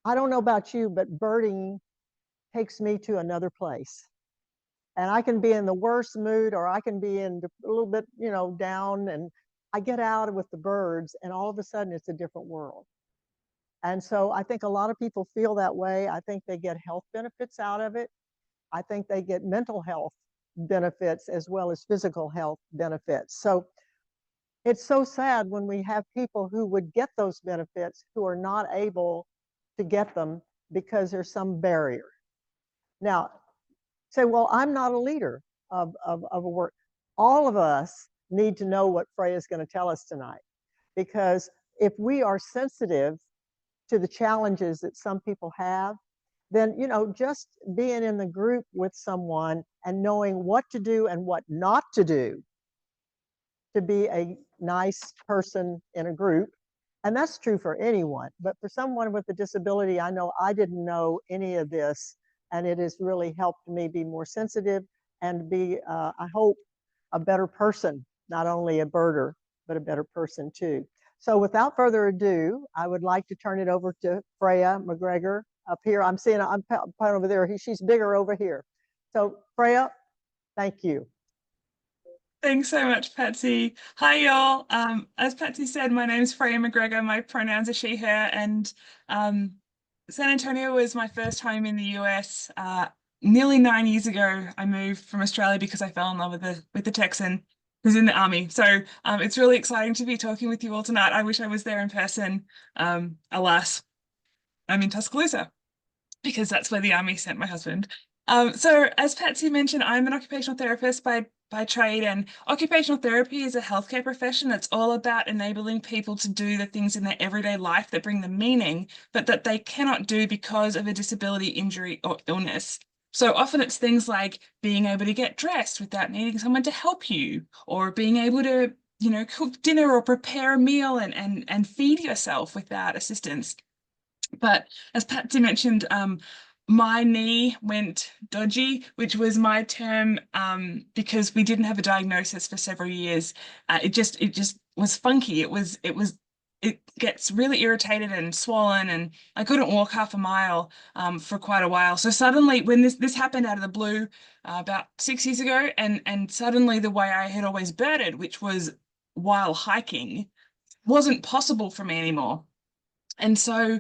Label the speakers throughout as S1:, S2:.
S1: I don't know about you, but birding takes me to another place. And I can be in the worst mood or I can be in a little bit, down, and I get out with the birds and all of a sudden it's a different world. And so I think a lot of people feel that way. I think they get health benefits out of it. I think they get mental health benefits as well as physical health benefits. So it's so sad when we have people who would get those benefits who are not able to get them because there's some barrier. Now, say, well, I'm not a leader of a work. All of us need to know what Freya is going to tell us tonight, because if we are sensitive to the challenges that some people have, then, just being in the group with someone and knowing what to do and what not to do to be a nice person in a group. And that's true for anyone. But for someone with a disability, I know I didn't know any of this. And it has really helped me be more sensitive and be, I hope, a better person, not only a birder, but a better person too. So without further ado, I would like to turn it over to Freya McGregor up here. I'm seeing, I'm over there. She's bigger over here. So Freya, thank you.
S2: Thanks so much, Patsy. Hi, y'all. As Patsy said, my name is Freya McGregor. My pronouns are she, her, and San Antonio was my first home in the US. Nearly 9 years ago, I moved from Australia because I fell in love with the Texan who's in the army. So it's really exciting to be talking with you all tonight. I wish I was there in person. Alas, I'm in Tuscaloosa because that's where the army sent my husband. So as Patsy mentioned, I'm an occupational therapist by trade, and occupational therapy is a healthcare profession that's all about enabling people to do the things in their everyday life that bring them meaning, but that they cannot do because of a disability, injury, or illness. So often it's things like being able to get dressed without needing someone to help you, or being able to, cook dinner or prepare a meal and feed yourself without assistance. But as Patsy mentioned, my knee went dodgy, which was my term because we didn't have a diagnosis for several years. It just was funky. It gets really irritated and swollen, and I couldn't walk half a mile for quite a while. So suddenly, when this happened out of the blue about 6 years ago, and suddenly the way I had always birded, which was while hiking, wasn't possible for me anymore. And so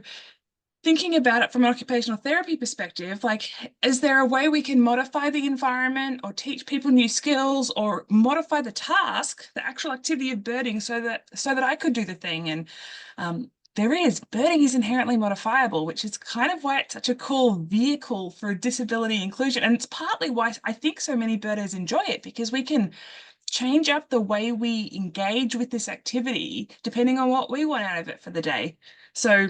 S2: thinking about it from an occupational therapy perspective, like, is there a way we can modify the environment or teach people new skills or modify the task, the actual activity of birding so that I could do the thing? And there is. Birding is inherently modifiable, which is kind of why it's such a cool vehicle for disability inclusion. And it's partly why I think so many birders enjoy it, because we can change up the way we engage with this activity depending on what we want out of it for the day. So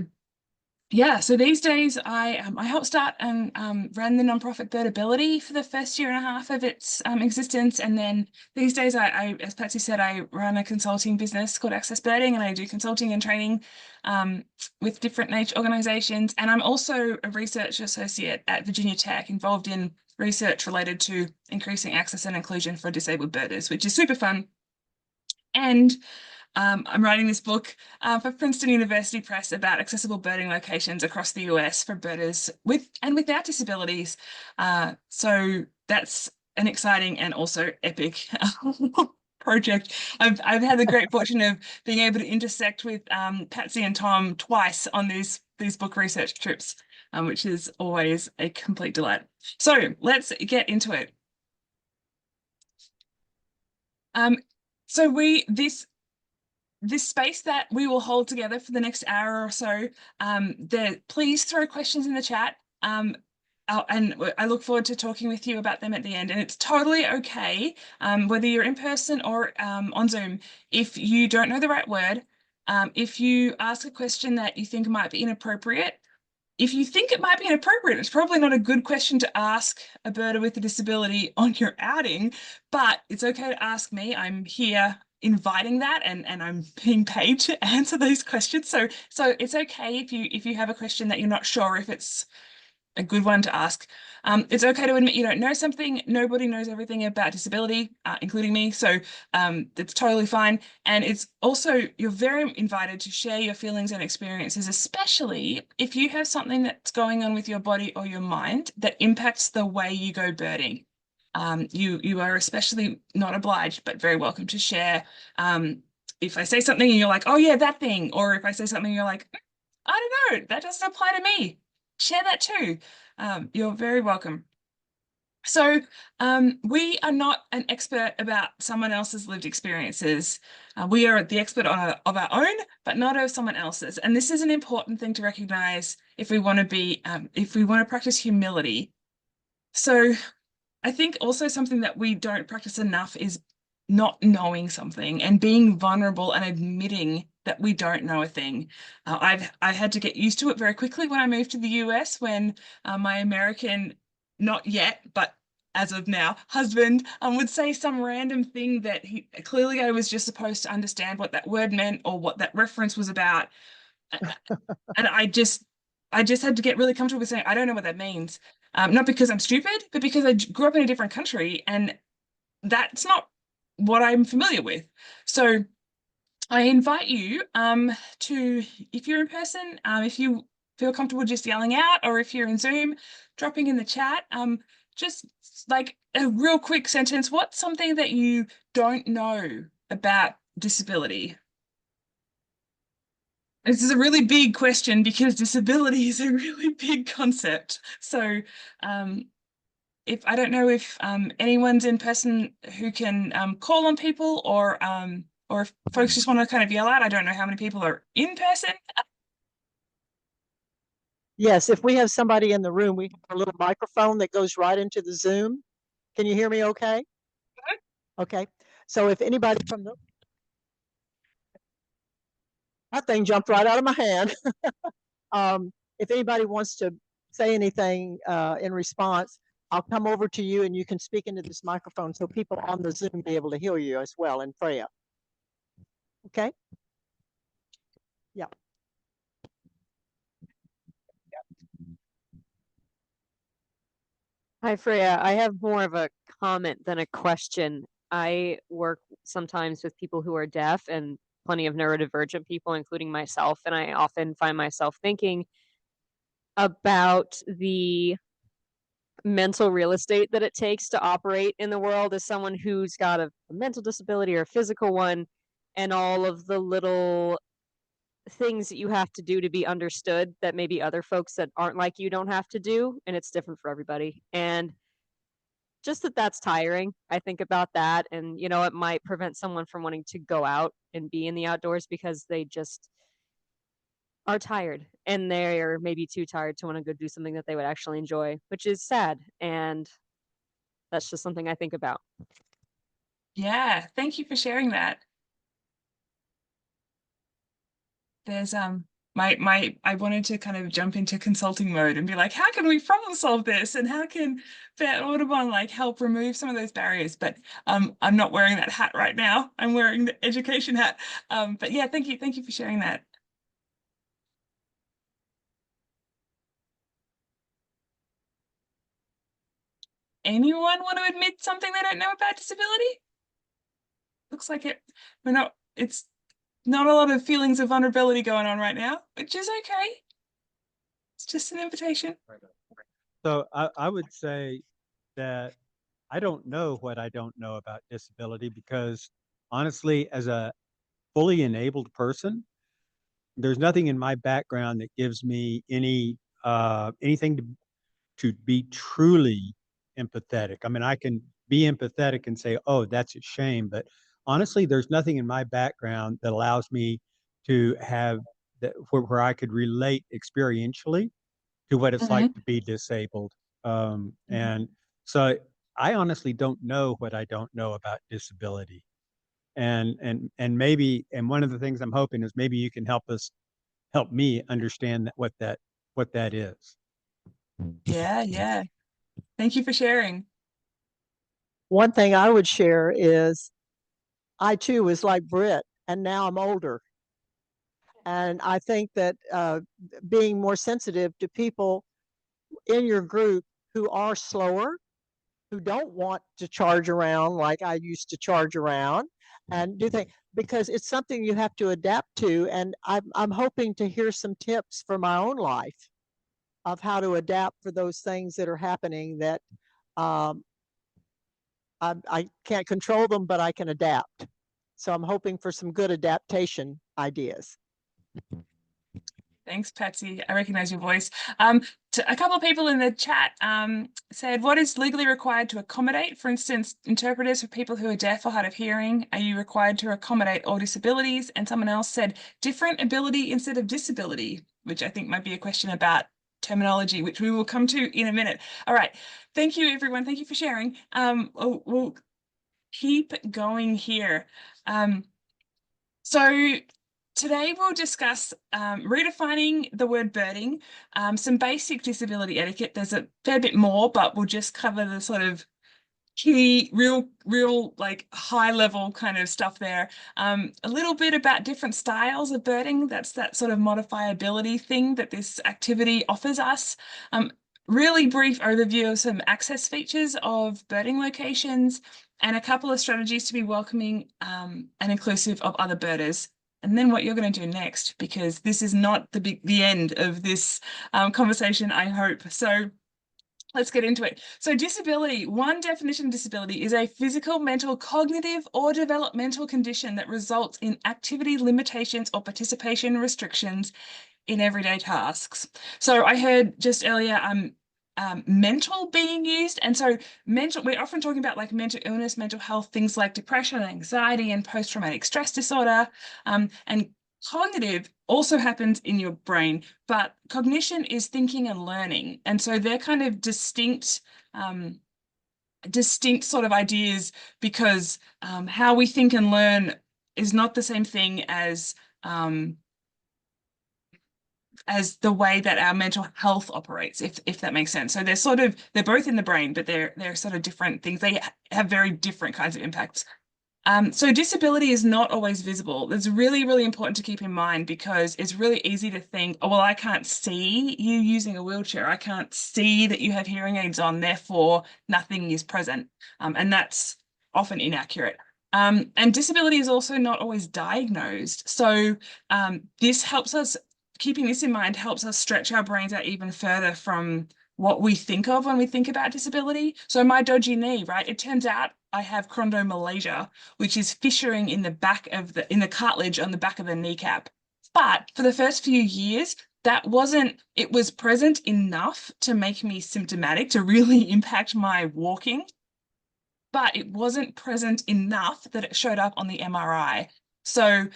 S2: yeah, so these days I helped start and ran the nonprofit Birdability for the first year and a half of its existence, and then these days as Patsy said, I run a consulting business called Access Birding, and I do consulting and training with different nature organisations, and I'm also a research associate at Virginia Tech, involved in research related to increasing access and inclusion for disabled birders, which is super fun. And I'm writing this book for Princeton University Press about accessible birding locations across the US for birders with and without disabilities. So that's an exciting and also epic project. I've had the great fortune of being able to intersect with Patsy and Tom twice on these book research trips, which is always a complete delight. So let's get into it. So this space that we will hold together for the next hour or so, please throw questions in the chat. And I look forward to talking with you about them at the end. And it's totally okay, whether you're in person or on Zoom, if you don't know the right word, if you ask a question that you think might be inappropriate. If you think it might be inappropriate, it's probably not a good question to ask a birder with a disability on your outing, but it's okay to ask me. I'm here inviting that, and I'm being paid to answer those questions. So it's okay if you have a question that you're not sure if it's a good one to ask. It's okay to admit you don't know something. Nobody knows everything about disability, including me. So it's totally fine. And it's also, you're very invited to share your feelings and experiences, especially if you have something that's going on with your body or your mind that impacts the way you go birding. You are especially not obliged, but very welcome to share. If I say something and you're like, oh yeah, that thing, or if I say something you're like, I don't know, that doesn't apply to me, share that too. You're very welcome. So we are not an expert about someone else's lived experiences. We are the expert of our own, but not of someone else's. And this is an important thing to recognize if we want to be, if we want to practice humility. So I think also something that we don't practice enough is not knowing something and being vulnerable and admitting that we don't know a thing. I had to get used to it very quickly when I moved to the US when my American, not yet, but as of now, husband would say some random thing that he clearly I was just supposed to understand what that word meant or what that reference was about. And I just had to get really comfortable with saying, I don't know what that means. Not because I'm stupid, but because I grew up in a different country and that's not what I'm familiar with. So I invite you to, if you're in person, if you feel comfortable just yelling out, or if you're in Zoom, dropping in the chat, just like a real quick sentence. What's something that you don't know about disability? This is a really big question because disability is a really big concept. So if I don't know if anyone's in person who can call on people or if folks just want to kind of yell out. I don't know how many people are in person.
S1: Yes, if we have somebody in the room, we have a little microphone that goes right into the Zoom. Can you hear me okay? Okay. So if anybody from the, that thing jumped right out of my hand. If anybody wants to say anything in response, I'll come over to you and you can speak into this microphone so people on the Zoom be able to hear you as well, and Freya. Okay? Yeah.
S3: Hi, Freya. I have more of a comment than a question. I work sometimes with people who are deaf and plenty of neurodivergent people, including myself, and I often find myself thinking about the mental real estate that it takes to operate in the world as someone who's got a mental disability or a physical one, and all of the little things that you have to do to be understood that maybe other folks that aren't like you don't have to do, and it's different for everybody. And just that that's tiring. I think about that, and it might prevent someone from wanting to go out and be in the outdoors because they just are tired and they're maybe too tired to want to go do something that they would actually enjoy, which is sad. And that's just something I think about.
S2: Yeah, thank you for sharing that. There's I wanted to kind of jump into consulting mode and be like, how can we problem solve this? And how can Fair Audubon like help remove some of those barriers? But I'm not wearing that hat right now. I'm wearing the education hat. But yeah, thank you for sharing that. Anyone want to admit something they don't know about disability? Looks like it's not a lot of feelings of vulnerability going on right now, which is okay. It's just an invitation.
S4: So I would say that I don't know what I don't know about disability because honestly, as a fully enabled person, there's nothing in my background that gives me anything to be truly empathetic. I mean, I can be empathetic and say, "Oh, that's a shame," but honestly, there's nothing in my background that allows me to have that where I could relate experientially to what it's like to be disabled. And so I honestly don't know what I don't know about disability. And maybe one of the things I'm hoping is maybe you can help me understand what that is.
S2: Yeah, yeah. Thank you for sharing.
S1: One thing I would share is I too was like Britt, and now I'm older. And I think that being more sensitive to people in your group who are slower, who don't want to charge around like I used to charge around and do things, because it's something you have to adapt to. And I'm hoping to hear some tips for my own life of how to adapt for those things that are happening that um, I can't control them, but I can adapt. So I'm hoping for some good adaptation ideas.
S2: Thanks, Patsy. I recognize your voice. A couple of people in the chat said, what is legally required to accommodate? For instance, interpreters for people who are deaf or hard of hearing. Are you required to accommodate all disabilities? And someone else said, different ability instead of disability, which I think might be a question about terminology, which we will come to in a minute. All right. Thank you, everyone. Thank you for sharing. We'll keep going here. So today we'll discuss redefining the word birding, some basic disability etiquette. There's a fair bit more, but we'll just cover the sort of key, real like high level kind of stuff there. A little bit about different styles of birding. That's that sort of modifiability thing that this activity offers us. Really brief overview of some access features of birding locations and a couple of strategies to be welcoming and inclusive of other birders. And then what you're going to do next, because this is not the end of this conversation, I hope. So let's get into it. So disability, one definition of disability is a physical, mental, cognitive, or developmental condition that results in activity limitations or participation restrictions in everyday tasks. So I heard just earlier mental being used. And so mental, we're often talking about like mental illness, mental health, things like depression, anxiety, and post-traumatic stress disorder. And cognitive also happens in your brain, but cognition is thinking and learning. And so they're kind of distinct sort of ideas, because how we think and learn is not the same thing as the way that our mental health operates, if that makes sense. So they're both in the brain, but they're sort of different things. They have very different kinds of impacts. So disability is not always visible. That's really, really important to keep in mind, because it's really easy to think, oh, well, I can't see you using a wheelchair. I can't see that you have hearing aids on, therefore nothing is present. And that's often inaccurate. And disability is also not always diagnosed. So this helps us, keeping this in mind helps us stretch our brains out even further from what we think of when we think about disability. So my dodgy knee, right? It turns out I have chondromalacia, which is fissuring in the cartilage on the back of the kneecap. But for the first few years, it was present enough to make me symptomatic, to really impact my walking, but it wasn't present enough that it showed up on the MRI. So,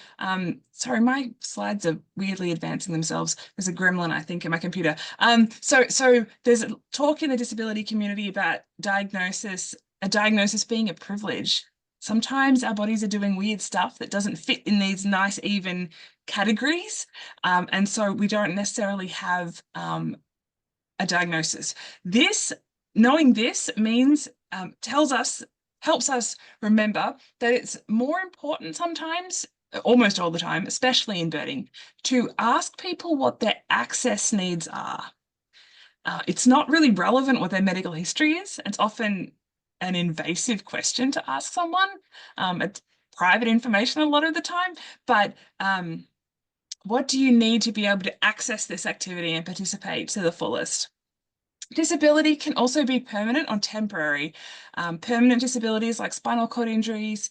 S2: sorry, my slides are weirdly advancing themselves. There's a gremlin, I think, in my computer. So there's a talk in the disability community about a diagnosis being a privilege. Sometimes our bodies are doing weird stuff that doesn't fit in these nice, even categories. And so we don't necessarily have a diagnosis. Knowing this means, helps us remember that it's more important sometimes, almost all the time, especially in birding, to ask people what their access needs are. It's not really relevant what their medical history is. It's often an invasive question to ask someone. It's private information a lot of the time, but what do you need to be able to access this activity and participate to the fullest? Disability can also be permanent or temporary. Permanent disabilities like spinal cord injuries,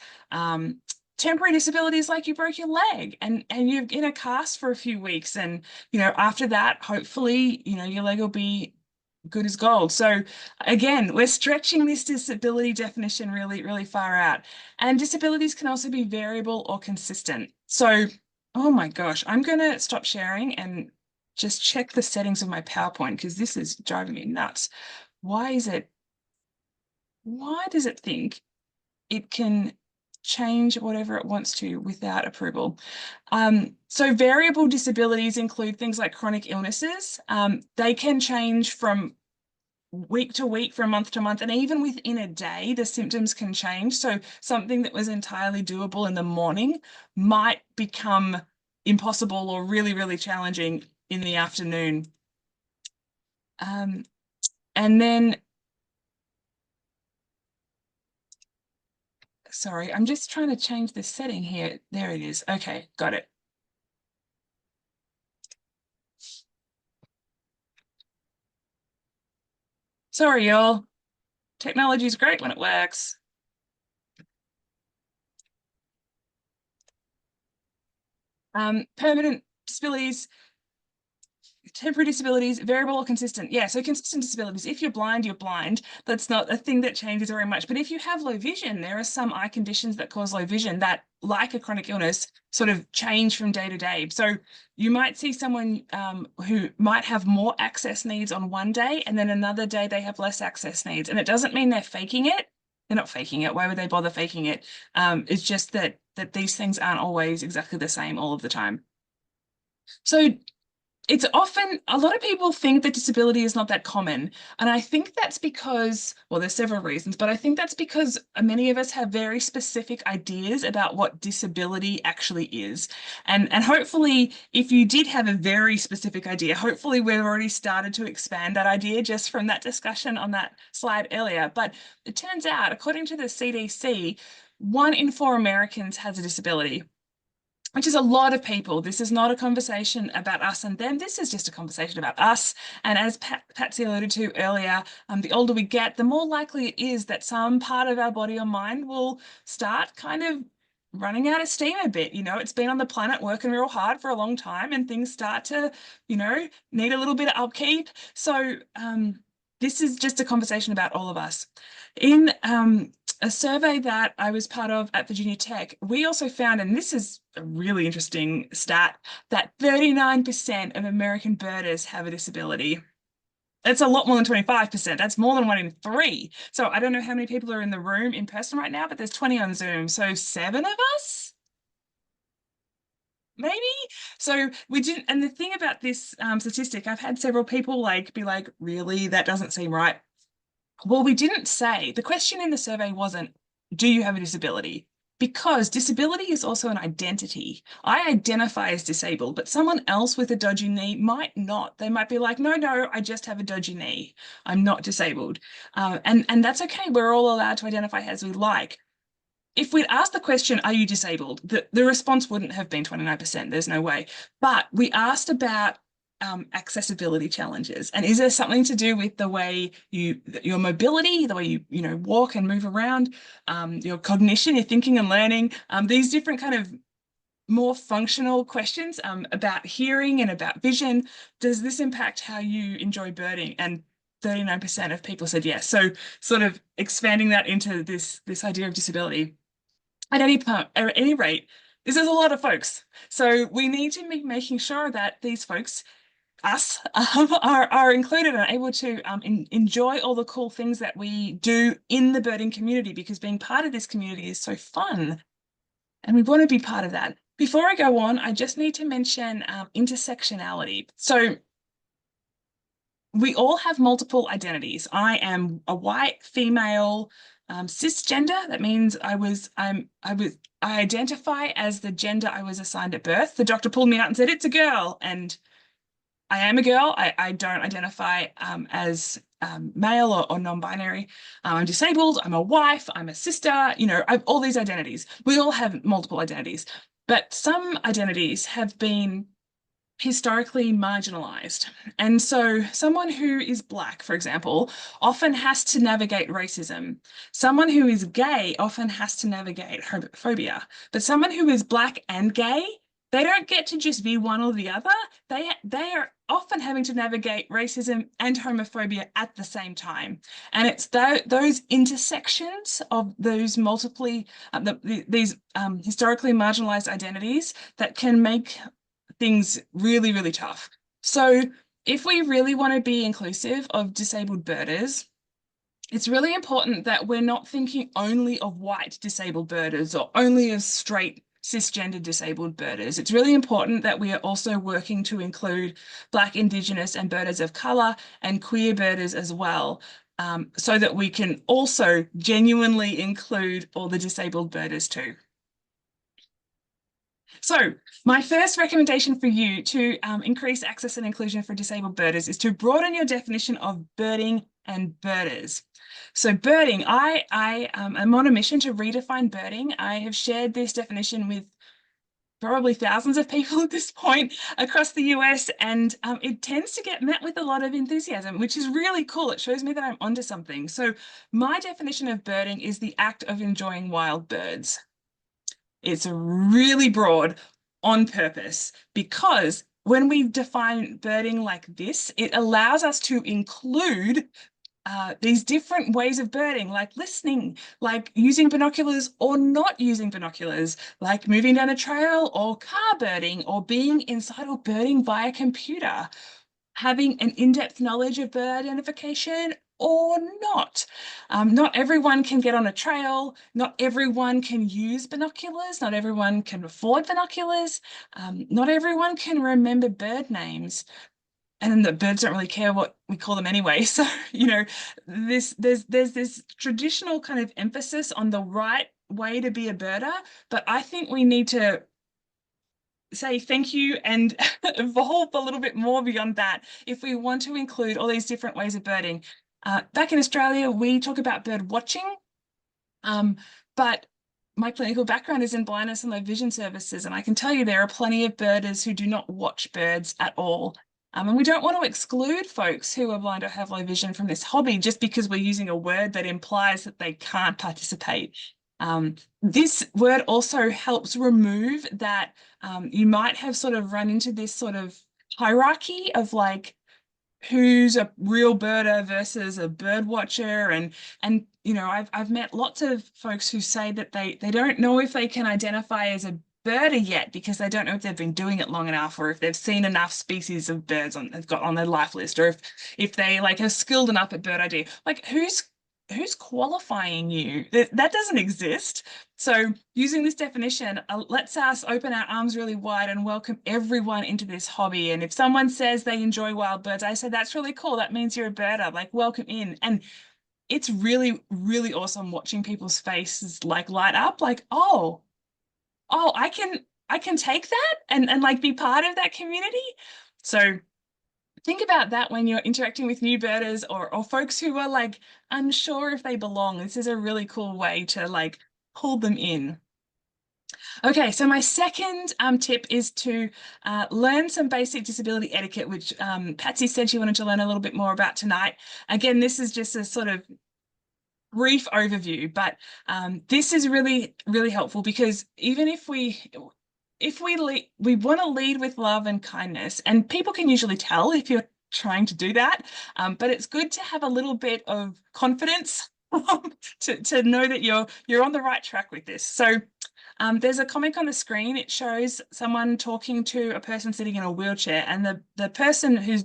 S2: temporary disabilities like you broke your leg and you're in a cast for a few weeks, and after that, hopefully, your leg will be good as gold. So again, we're stretching this disability definition really, really far out. And disabilities can also be variable or consistent. So, oh my gosh, I'm going to stop sharing and just check the settings of my PowerPoint, because this is driving me nuts. Why does it think it can change whatever it wants to without approval? So variable disabilities include things like chronic illnesses. They can change from week to week, from month to month, and even within a day, the symptoms can change. So something that was entirely doable in the morning might become impossible or really, really challenging in the afternoon. And then, sorry, I'm just trying to change the setting here. There it is. Okay, got it. Sorry, y'all. Technology is great when it works. Permanent disabilities, temporary disabilities, variable or consistent. Yeah, so consistent disabilities. If you're blind, you're blind. That's not a thing that changes very much. But if you have low vision, there are some eye conditions that cause low vision that, like a chronic illness, sort of change from day to day. So you might see someone who might have more access needs on one day, and then another day they have less access needs. And it doesn't mean they're faking it. They're not faking it. Why would they bother faking it? It's just that these things aren't always exactly the same all of the time. So it's often, a lot of people think that disability is not that common. And I think that's because, well, there's several reasons, but I think that's because many of us have very specific ideas about what disability actually is. And hopefully, if you did have a very specific idea, hopefully we've already started to expand that idea just from that discussion on that slide earlier. But it turns out, according to the CDC, 1 in 4 Americans has a disability, which is a lot of people. This is not a conversation about us and them. This is just a conversation about us. And as Patsy alluded to earlier, the older we get, the more likely it is that some part of our body or mind will start kind of running out of steam a bit. You know, it's been on the planet working real hard for a long time, and things start to, you know, need a little bit of upkeep. So this is just a conversation about all of us. In a survey that I was part of at Virginia Tech, we also found, and this is a really interesting stat, that 39% of American birders have a disability. That's a lot more than 25%. That's more than 1 in 3. So I don't know how many people are in the room in person right now, but there's 20 on Zoom. So 7 of us? Maybe. So we didn't, and the thing about this statistic, I've had several people be like, really, that doesn't seem right. Well, we didn't say, the question in the survey wasn't, do you have a disability? Because disability is also an identity. I identify as disabled, but someone else with a dodgy knee might not. They might be like, no, I just have a dodgy knee. I'm not disabled. And that's okay. We're all allowed to identify as we like. If we'd asked the question, are you disabled? The response wouldn't have been 29%. There's no way. But we asked about accessibility challenges, and is there something to do with the way your mobility, the way you walk and move around, your cognition, your thinking and learning, these different kind of more functional questions about hearing and about vision. Does this impact how you enjoy birding? And 39% of people said yes. So sort of expanding that into this idea of disability. At any rate, this is a lot of folks. So we need to be making sure that these folks, us, are included and able to enjoy all the cool things that we do in the birding community, because being part of this community is so fun and we want to be part of that. Before I go on, I just need to mention intersectionality. So we all have multiple identities. I am a white female cisgender. That means I identify as the gender I was assigned at birth. The doctor pulled me out and said, it's a girl. And I am a girl. I don't identify as male or non-binary. I'm disabled. I'm a wife. I'm a sister. You know, I have all these identities. We all have multiple identities, but some identities have been historically marginalized. And so someone who is Black, for example, often has to navigate racism. Someone who is gay often has to navigate homophobia. But someone who is Black and gay, they don't get to just be one or the other. They are often having to navigate racism and homophobia at the same time. And it's those intersections of those these historically marginalized identities that can make things really, really tough. So if we really want to be inclusive of disabled birders, it's really important that we're not thinking only of white disabled birders or only of straight cisgender disabled birders. It's really important that we are also working to include Black, Indigenous and birders of colour and queer birders as well, so that we can also genuinely include all the disabled birders too. So my first recommendation for you to increase access and inclusion for disabled birders is to broaden your definition of birding and birders. So birding, I am on a mission to redefine birding. I have shared this definition with probably thousands of people at this point across the US, and it tends to get met with a lot of enthusiasm, which is really cool. It shows me that I'm onto something. So my definition of birding is the act of enjoying wild birds. It's really broad on purpose, because when we define birding like this, it allows us to include these different ways of birding, like listening, like using binoculars or not using binoculars, like moving down a trail or car birding, or being inside or birding via computer, having an in-depth knowledge of bird identification or not. Not everyone can get on a trail. Not everyone can use binoculars. Not everyone can afford binoculars. Not everyone can remember bird names. And the birds don't really care what we call them anyway. So, you know, there's this traditional kind of emphasis on the right way to be a birder, but I think we need to say thank you and evolve a little bit more beyond that if we want to include all these different ways of birding. Back in Australia, we talk about bird watching, but my clinical background is in blindness and low vision services, and I can tell you there are plenty of birders who do not watch birds at all. And we don't want to exclude folks who are blind or have low vision from this hobby just because we're using a word that implies that they can't participate. This word also helps remove that you might have sort of run into this sort of hierarchy of like, who's a real birder versus a bird watcher, and you know, I've met lots of folks who say that they don't know if they can identify as a birder yet because they don't know if they've been doing it long enough, or if they've seen enough species of birds they've got on their life list, or if they like are skilled enough at bird ID. Like who's qualifying you? That doesn't exist. So using this definition lets us open our arms really wide and welcome everyone into this hobby. And if someone says they enjoy wild birds, I say, that's really cool. That means you're a birder, like welcome in. And it's really, really awesome watching people's faces like light up, like, oh, I can take that and like be part of that community. So think about that when you're interacting with new birders or folks who are like unsure if they belong. This is a really cool way to like pull them in. Okay, so my second tip is to learn some basic disability etiquette, which Patsy said she wanted to learn a little bit more about tonight. Again, this is just a sort of brief overview, but this is really, really helpful, because even if we want to lead with love and kindness, and people can usually tell if you're trying to do that, but it's good to have a little bit of confidence to know that you're on the right track with this. So there's a comic on the screen. It shows someone talking to a person sitting in a wheelchair, and the person who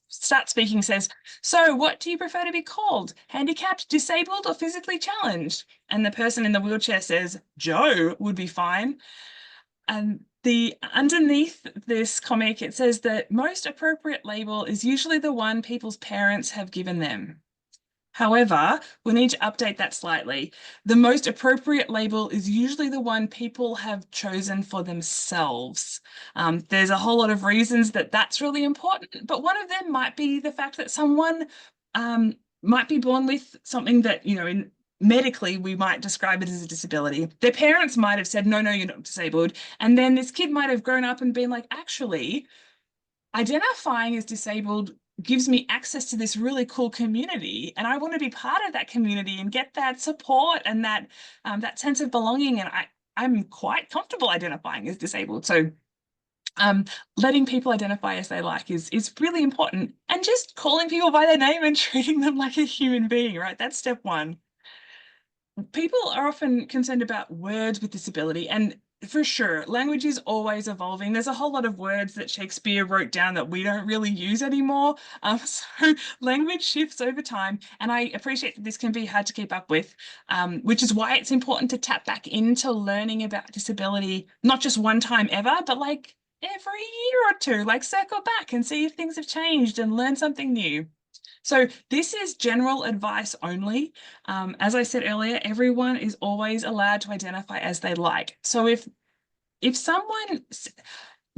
S2: starts speaking says, "So what do you prefer to be called? Handicapped, disabled, or physically challenged?" And the person in the wheelchair says, "Joe would be fine." And underneath this comic, it says that most appropriate label is usually the one people's parents have given them. However, we need to update that slightly. The most appropriate label is usually the one people have chosen for themselves. There's a whole lot of reasons that that's really important, but one of them might be the fact that someone might be born with something that, you know, medically we might describe it as a disability. Their parents might have said, no, you're not disabled. And then this kid might have grown up and been like, actually, identifying as disabled gives me access to this really cool community, and I want to be part of that community and get that support and that sense of belonging, and I'm quite comfortable identifying as disabled. So letting people identify as they like is really important, and just calling people by their name and treating them like a human being, right? That's step one. People are often concerned about words with disability, and for sure, language is always evolving. There's a whole lot of words that Shakespeare wrote down that we don't really use anymore. So language shifts over time, and I appreciate that this can be hard to keep up with, which is why it's important to tap back into learning about disability, not just one time ever, but like every year or two, like circle back and see if things have changed and learn something new. So this is general advice only. As I said earlier, everyone is always allowed to identify as they like. So if if someone,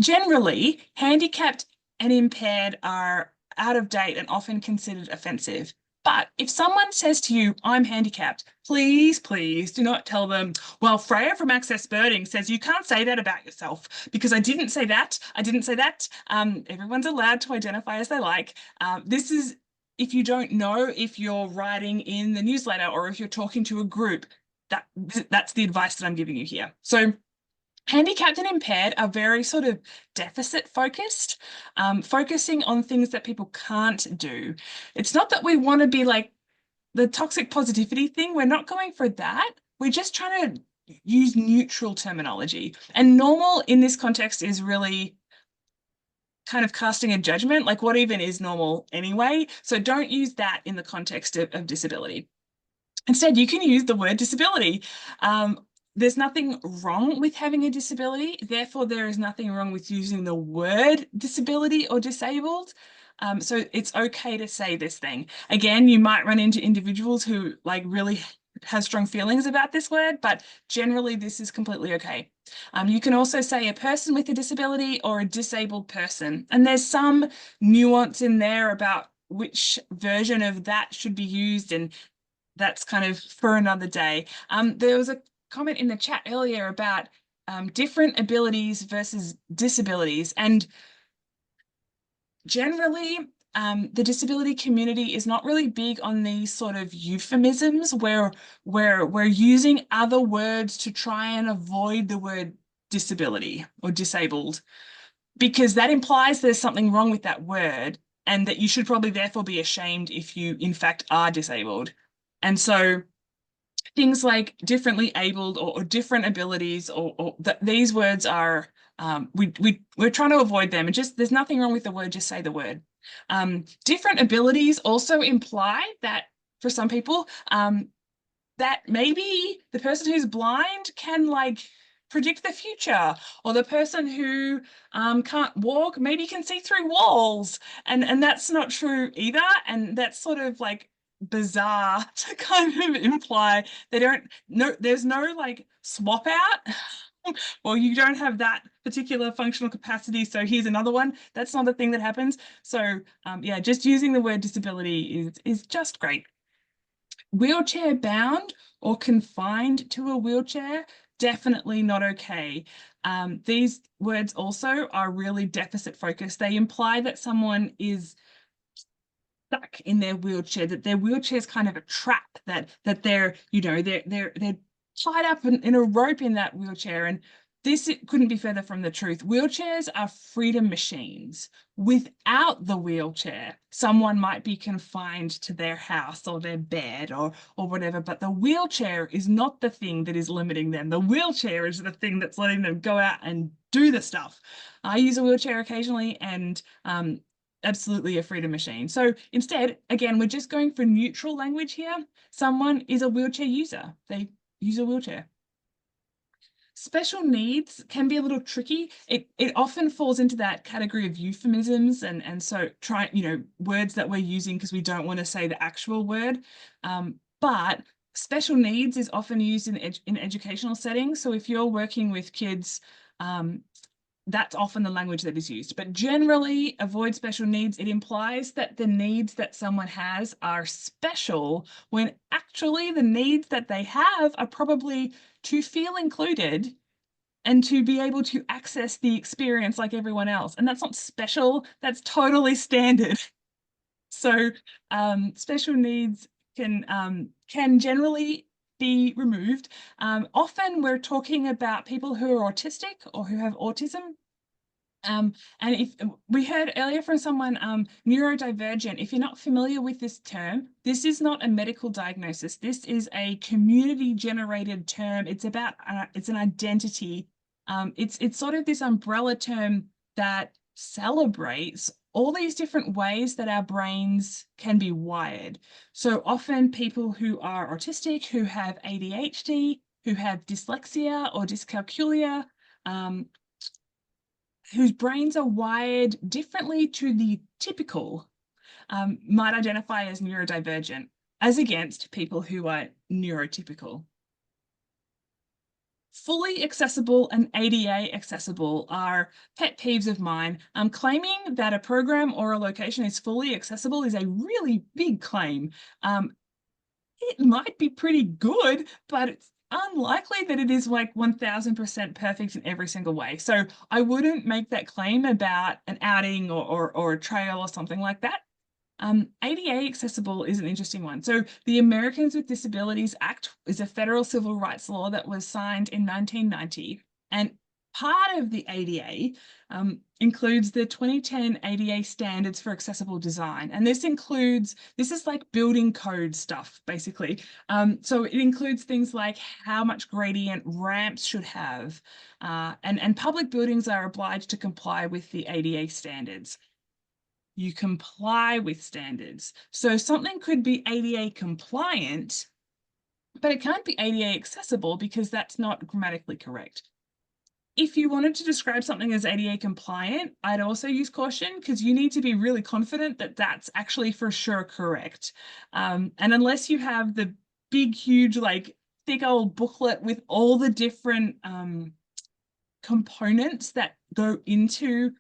S2: generally, handicapped and impaired are out of date and often considered offensive. But if someone says to you, I'm handicapped, please, please do not tell them, well, Freya from Access Birding says you can't say that about yourself, because I didn't say that. I didn't say that. Everyone's allowed to identify as they like. This is, if you don't know if you're writing in the newsletter or if you're talking to a group, that's the advice that I'm giving you here. So handicapped and impaired are very sort of deficit focused, focusing on things that people can't do. It's not that we want to be like the toxic positivity thing. We're not going for that. We're just trying to use neutral terminology. And normal in this context is really kind of casting a judgment, like what even is normal anyway? So don't use that in the context of disability. Instead, you can use the word disability. There's nothing wrong with having a disability. Therefore, there is nothing wrong with using the word disability or disabled. So it's okay to say this thing. Again, you might run into individuals who like really have strong feelings about this word, but generally this is completely okay. You can also say a person with a disability or a disabled person. And there's some nuance in there about which version of that should be used, and that's kind of for another day. There was a comment in the chat earlier about different abilities versus disabilities, and generally the disability community is not really big on these sort of euphemisms where we're using other words to try and avoid the word disability or disabled, because that implies there's something wrong with that word and that you should probably therefore be ashamed if you in fact are disabled. And so things like differently abled or different abilities or these words are, we're trying to avoid them, and just there's nothing wrong with the word, just say the word. Different abilities also imply that for some people, that maybe the person who's blind can like predict the future, or the person who can't walk maybe can see through walls, and that's not true either, and that's sort of like bizarre to kind of imply they don't know, there's no like swap out well, you don't have that particular functional capacity, so here's another one. That's not a thing that happens. So yeah, just using the word disability is just great. Wheelchair bound or confined to a wheelchair, definitely not okay. These words also are really deficit focused. They imply that someone is stuck in their wheelchair, that their wheelchair is kind of a trap, that they're, you know, they're tied up in a rope in that wheelchair. And this, it couldn't be further from the truth. Wheelchairs are freedom machines. Without the wheelchair, someone might be confined to their house or their bed or whatever, but the wheelchair is not the thing that is limiting them. The wheelchair is the thing that's letting them go out and do the stuff. I use a wheelchair occasionally, and absolutely a freedom machine. So instead, again, we're just going for neutral language here. Someone is a wheelchair user. They use a wheelchair. Special needs can be a little tricky. It often falls into that category of euphemisms, and so try, you know, words that we're using because we don't want to say the actual word. But special needs is often used in educational settings. So if you're working with kids, that's often the language that is used. But generally, avoid special needs. It implies that the needs that someone has are special, when actually the needs that they have are probably to feel included and to be able to access the experience like everyone else. And that's not special, that's totally standard. So special needs can generally be removed. Often we're talking about people who are autistic or who have autism. And if we heard earlier from someone, neurodivergent, if you're not familiar with this term, this is not a medical diagnosis. This is a community generated term. It's about, it's an identity. It's sort of this umbrella term that celebrates all these different ways that our brains can be wired. So often people who are autistic, who have ADHD, who have dyslexia or dyscalculia, whose brains are wired differently to the typical, might identify as neurodivergent, as against people who are neurotypical. fully accessible and ADA accessible are pet peeves of mine. Claiming that a program or a location is fully accessible is a really big claim. It might be pretty good, but it's unlikely that it is like 1000% perfect in every single way. So I wouldn't make that claim about an outing or a trail or something like that. ADA accessible is an interesting one. So the Americans with Disabilities Act is a federal civil rights law that was signed in 1990. And part of the ADA includes the 2010 ADA standards for accessible design. And this is like building code stuff, basically. So it includes things like how much gradient ramps should have. And public buildings are obliged to comply with the ADA standards. You comply with standards. So something could be ADA compliant, but it can't be ADA accessible because that's not grammatically correct. If you wanted to describe something as ADA compliant, I'd also use caution because you need to be really confident that that's actually for sure correct. And unless you have the big, huge, like thick old booklet with all the different components that go into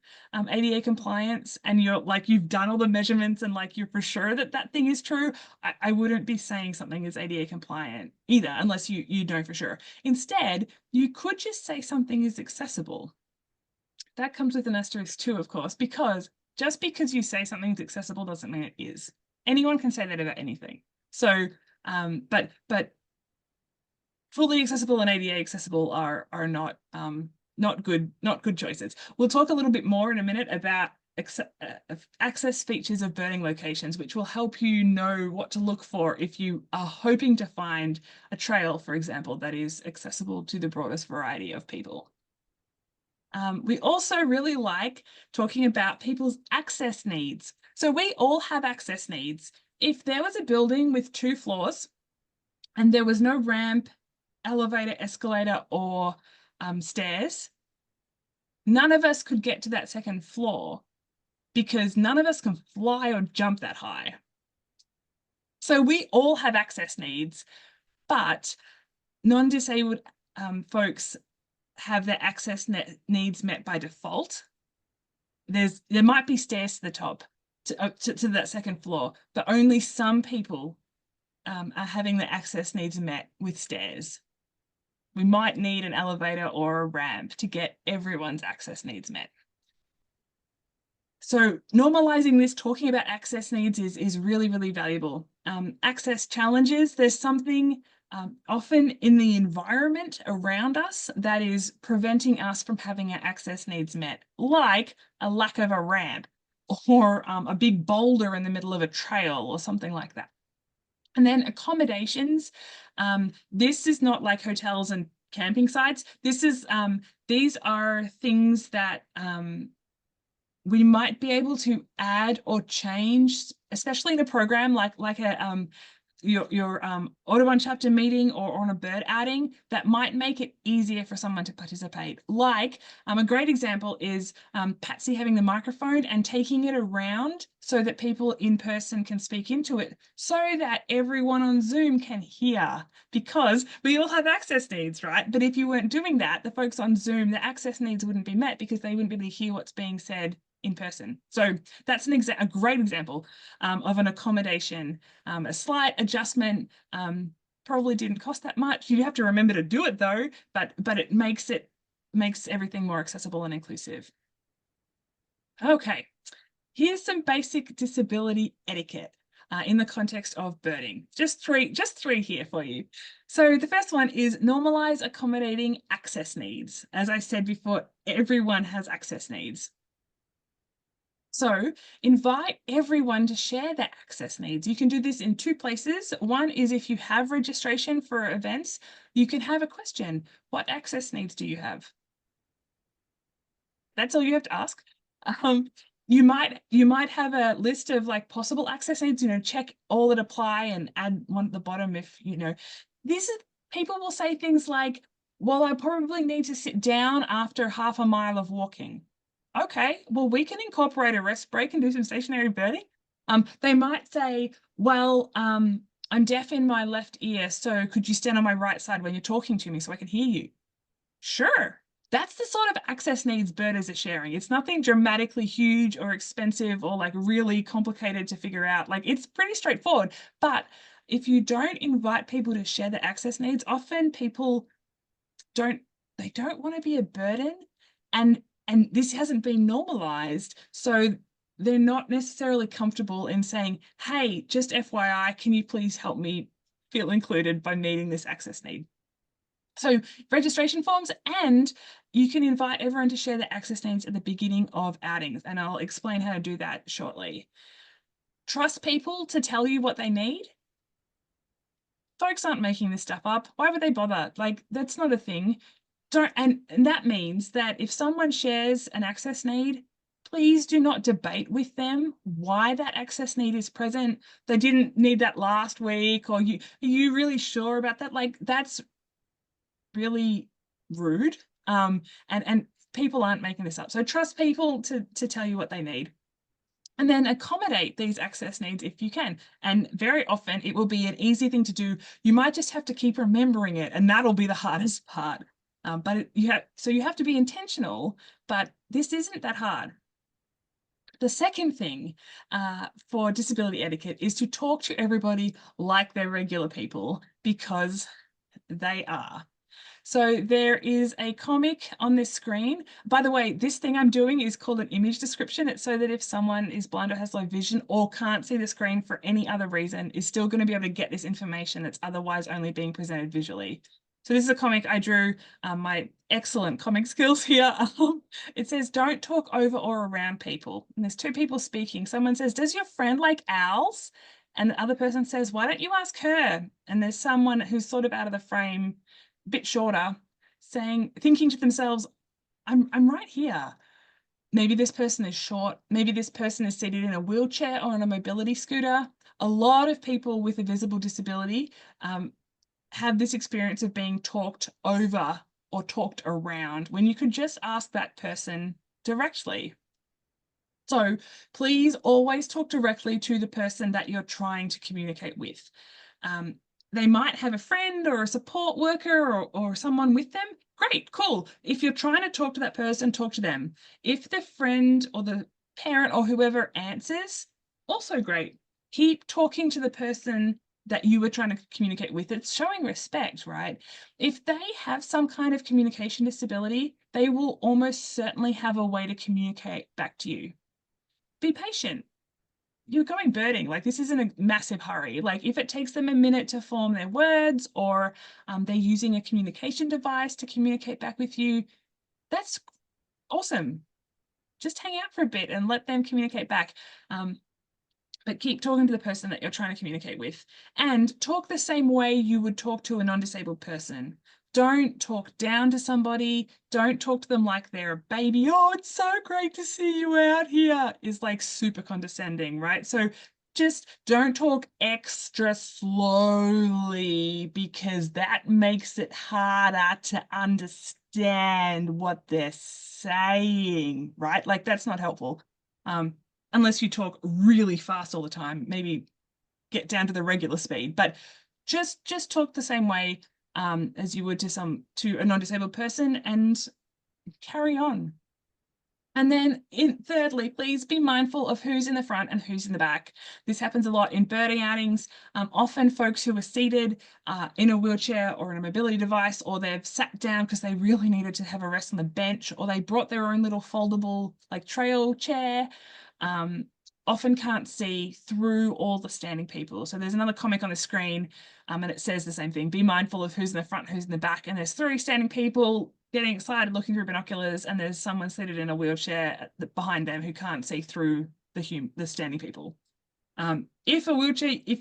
S2: ADA compliance and you've done all the measurements and like you're for sure that that thing is true, I wouldn't be saying something is ADA compliant either unless you know for sure. Instead, you could just say something is accessible. That comes with an asterisk too, of course, because just because you say something is accessible doesn't mean it is. Anyone can say that about anything. So, but fully accessible and ADA accessible are not good choices. We'll talk a little bit more in a minute about access features of birding locations, which will help you know what to look for if you are hoping to find a trail, for example, that is accessible to the broadest variety of people. We also really like talking about people's access needs. So we all have access needs. If there was a building with 2 floors and there was no ramp, elevator, escalator, or stairs, none of us could get to that 2nd floor because none of us can fly or jump that high. So we all have access needs, but non-disabled folks have their access needs met by default. There might be stairs to the top to that 2nd floor, but only some people are having their access needs met with stairs. We might need an elevator or a ramp to get everyone's access needs met. So normalizing this, talking about access needs is really, really valuable. Access challenges, there's something often in the environment around us that is preventing us from having our access needs met, like a lack of a ramp or a big boulder in the middle of a trail or something like that. And then accommodations. This is not like hotels and camping sites. These are things that we might be able to add or change, especially in a program like your Audubon chapter meeting or on a bird outing, that might make it easier for someone to participate. Like a great example is Patsy having the microphone and taking it around so that people in person can speak into it so that everyone on Zoom can hear, because we all have access needs, right? But if you weren't doing that, the folks on Zoom, the access needs wouldn't be met because they wouldn't be able to hear what's being said in person. So that's a great example of an accommodation. A slight adjustment probably didn't cost that much. You have to remember to do it though, but it makes everything more accessible and inclusive. Okay, here's some basic disability etiquette in the context of birding. Just three here for you. So the first one is normalize accommodating access needs. As I said before, everyone has access needs. So invite everyone to share their access needs. You can do this in 2 places. One is if you have registration for events, you can have a question. What access needs do you have? That's all you have to ask. You might have a list of like possible access needs, check all that apply and add one at the bottom if, people will say things like, well, I probably need to sit down after half a mile of walking. Okay, well, we can incorporate a rest break and do some stationary birding. They might say, well, I'm deaf in my left ear, so could you stand on my right side when you're talking to me so I can hear you? Sure. That's the sort of access needs birders are sharing. It's nothing dramatically huge or expensive or like really complicated to figure out. Like it's pretty straightforward. But if you don't invite people to share the access needs, often people don't want to be a burden, and this hasn't been normalized. So they're not necessarily comfortable in saying, hey, just FYI, can you please help me feel included by meeting this access need? So registration forms, and you can invite everyone to share their access needs at the beginning of outings, and I'll explain how to do that shortly. Trust people to tell you what they need. Folks aren't making this stuff up. Why would they bother? Like, that's not a thing. And that means that if someone shares an access need, please do not debate with them why that access need is present. They didn't need that last week, or are you really sure about that? Like, that's really rude. And people aren't making this up. So trust people to tell you what they need. And then accommodate these access needs if you can. And very often it will be an easy thing to do. You might just have to keep remembering it, and that'll be the hardest part. But you have to be intentional, but this isn't that hard. The second thing for disability etiquette is to talk to everybody like they're regular people, because they are. So there is a comic on this screen. By the way, this thing I'm doing is called an image description. It's so that if someone is blind or has low vision or can't see the screen for any other reason, is still going to be able to get this information that's otherwise only being presented visually. So this is a comic I drew, my excellent comic skills here. It says, don't talk over or around people. And there's two people speaking. Someone says, does your friend like owls? And the other person says, why don't you ask her? And there's someone who's sort of out of the frame, bit shorter, thinking to themselves, I'm right here. Maybe this person is short. Maybe this person is seated in a wheelchair or on a mobility scooter. A lot of people with a visible disability have this experience of being talked over or talked around when you could just ask that person directly. So please always talk directly to the person that you're trying to communicate with. They might have a friend or a support worker or someone with them. Great, cool. If you're trying to talk to that person, talk to them. If the friend or the parent or whoever answers, also great. Keep talking to the person that you were trying to communicate with. It's showing respect, right? If they have some kind of communication disability, they will almost certainly have a way to communicate back to you. Be patient. You're going birding, like this isn't a massive hurry. Like if it takes them a minute to form their words, or they're using a communication device to communicate back with you, that's awesome. Just hang out for a bit and let them communicate back. But keep talking to the person that you're trying to communicate with, and talk the same way you would talk to a non-disabled person. Don't talk down to somebody. Don't talk to them like they're a baby. Oh, it's so great to see you out here, is like super condescending, right? So just don't talk extra slowly, because that makes it harder to understand what they're saying, right? Like that's not helpful. Unless you talk really fast all the time, maybe get down to the regular speed, but just talk the same way as you would to a non-disabled person, and carry on. And then thirdly, please be mindful of who's in the front and who's in the back. This happens a lot in birding outings. Often folks who are seated in a wheelchair or in a mobility device, or they've sat down because they really needed to have a rest on the bench, or they brought their own little foldable like trail chair, often can't see through all the standing people. So there's another comic on the screen, and it says the same thing. Be mindful of who's in the front, who's in the back. And there's 3 standing people getting excited, looking through binoculars, and there's someone seated in a wheelchair behind them who can't see through the standing people. If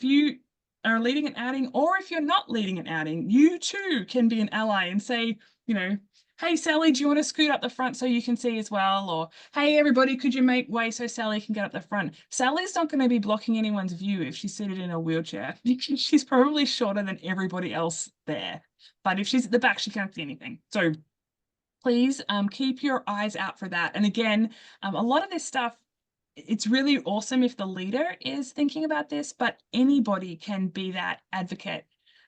S2: you are leading an outing, or if you're not leading an outing, you too can be an ally and say, you know, hey, Sally, do you want to scoot up the front so you can see as well? Or, hey, everybody, could you make way so Sally can get up the front? Sally's not going to be blocking anyone's view if she's seated in a wheelchair, because she's probably shorter than everybody else there. But if she's at the back, she can't see anything. So please keep your eyes out for that. And again, a lot of this stuff, it's really awesome if the leader is thinking about this, but anybody can be that advocate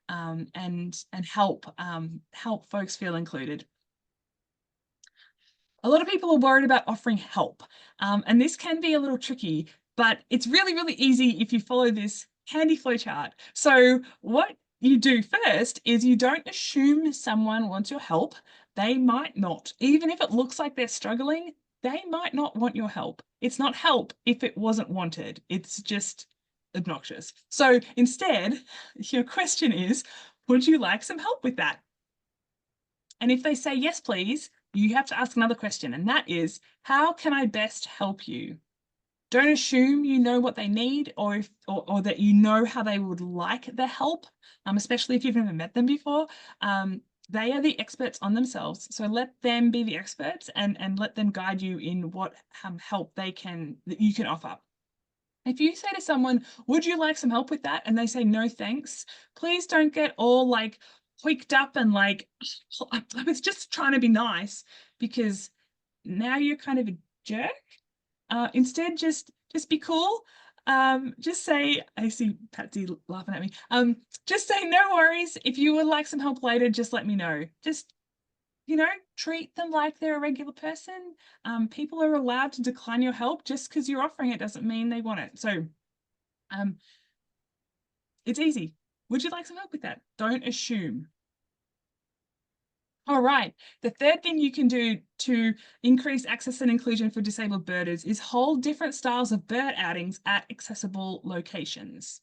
S2: and help folks feel included. A lot of people are worried about offering help, and this can be a little tricky, but it's really, really easy if you follow this handy flow chart. So what you do first is you don't assume someone wants your help. They might not. Even if it looks like they're struggling, they might not want your help. It's not help if it wasn't wanted. It's just obnoxious. So instead, your question is, would you like some help with that? And if they say yes, please, you have to ask another question, and that is, how can I best help you? Don't assume you know what they need or that you know how they would like the help, especially if you've never met them before. They are the experts on themselves, so let them be the experts and let them guide you in what help that you can offer. If you say to someone, would you like some help with that? And they say, no, thanks, please don't get all like tweaked up and like, I was just trying to be nice, because now you're kind of a jerk. Instead, just be cool. Just say, I see Patsy laughing at me. Just say, no worries. If you would like some help later, just let me know. Just, treat them like they're a regular person. People are allowed to decline your help. Just because you're offering it doesn't mean they want it. So it's easy. Would you like some help with that? Don't assume. All right. The third thing you can do to increase access and inclusion for disabled birders is hold different styles of bird outings at accessible locations.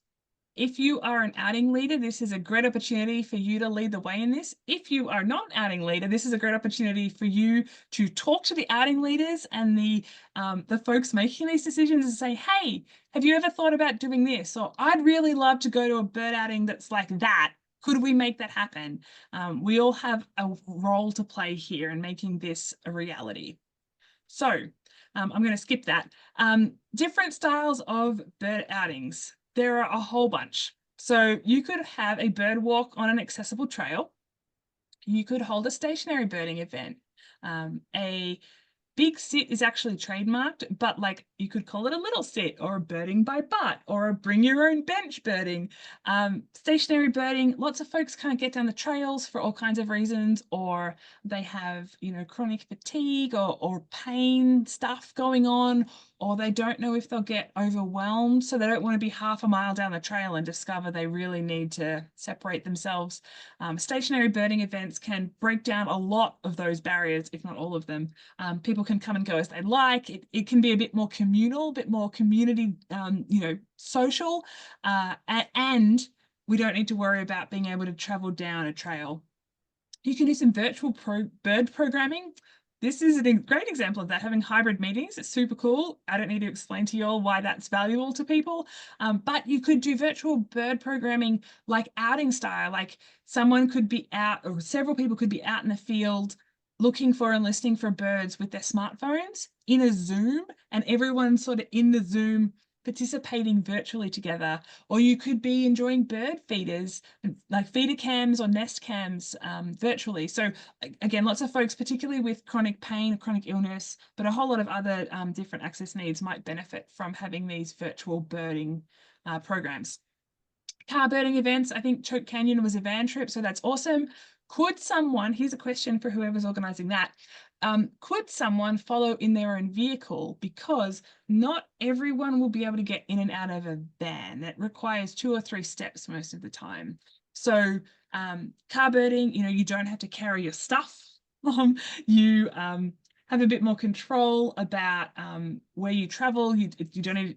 S2: If you are an outing leader, this is a great opportunity for you to lead the way in this. If you are not an outing leader, this is a great opportunity for you to talk to the outing leaders and the folks making these decisions and say, hey, have you ever thought about doing this? Or I'd really love to go to a bird outing that's like that. Could we make that happen? We all have a role to play here in making this a reality. So I'm going to skip that. Different styles of bird outings. There are a whole bunch. So you could have a bird walk on an accessible trail. You could hold a stationary birding event. A big sit is actually trademarked, but like you could call it a little sit or a birding by butt or a bring your own bench birding. Stationary birding, lots of folks can't get down the trails for all kinds of reasons, or they have, chronic fatigue or pain stuff going on, or they don't know if they'll get overwhelmed, so they don't want to be half a mile down the trail and discover they really need to separate themselves. Stationary birding events can break down a lot of those barriers, if not all of them. People can come and go as they like. It can be a bit more communal, a bit more community, social, and we don't need to worry about being able to travel down a trail. You can do some virtual bird programming. This is a great example of that, having hybrid meetings. It's super cool. I don't need to explain to you all why that's valuable to people, but you could do virtual bird programming like outing style, like someone could be out, or several people could be out in the field looking for and listening for birds with their smartphones in a Zoom, and everyone sort of in the Zoom participating virtually together. Or you could be enjoying bird feeders, like feeder cams or nest cams virtually. So again, lots of folks, particularly with chronic pain, chronic illness, but a whole lot of other different access needs might benefit from having these virtual birding programs. Car birding events, I think Choke Canyon was a van trip, so that's awesome. Could someone, here's a question for whoever's organizing that, could someone follow in their own vehicle? Because not everyone will be able to get in and out of a van. That requires 2 or 3 steps most of the time. So car birding, you don't have to carry your stuff. You have a bit more control about where you travel. You don't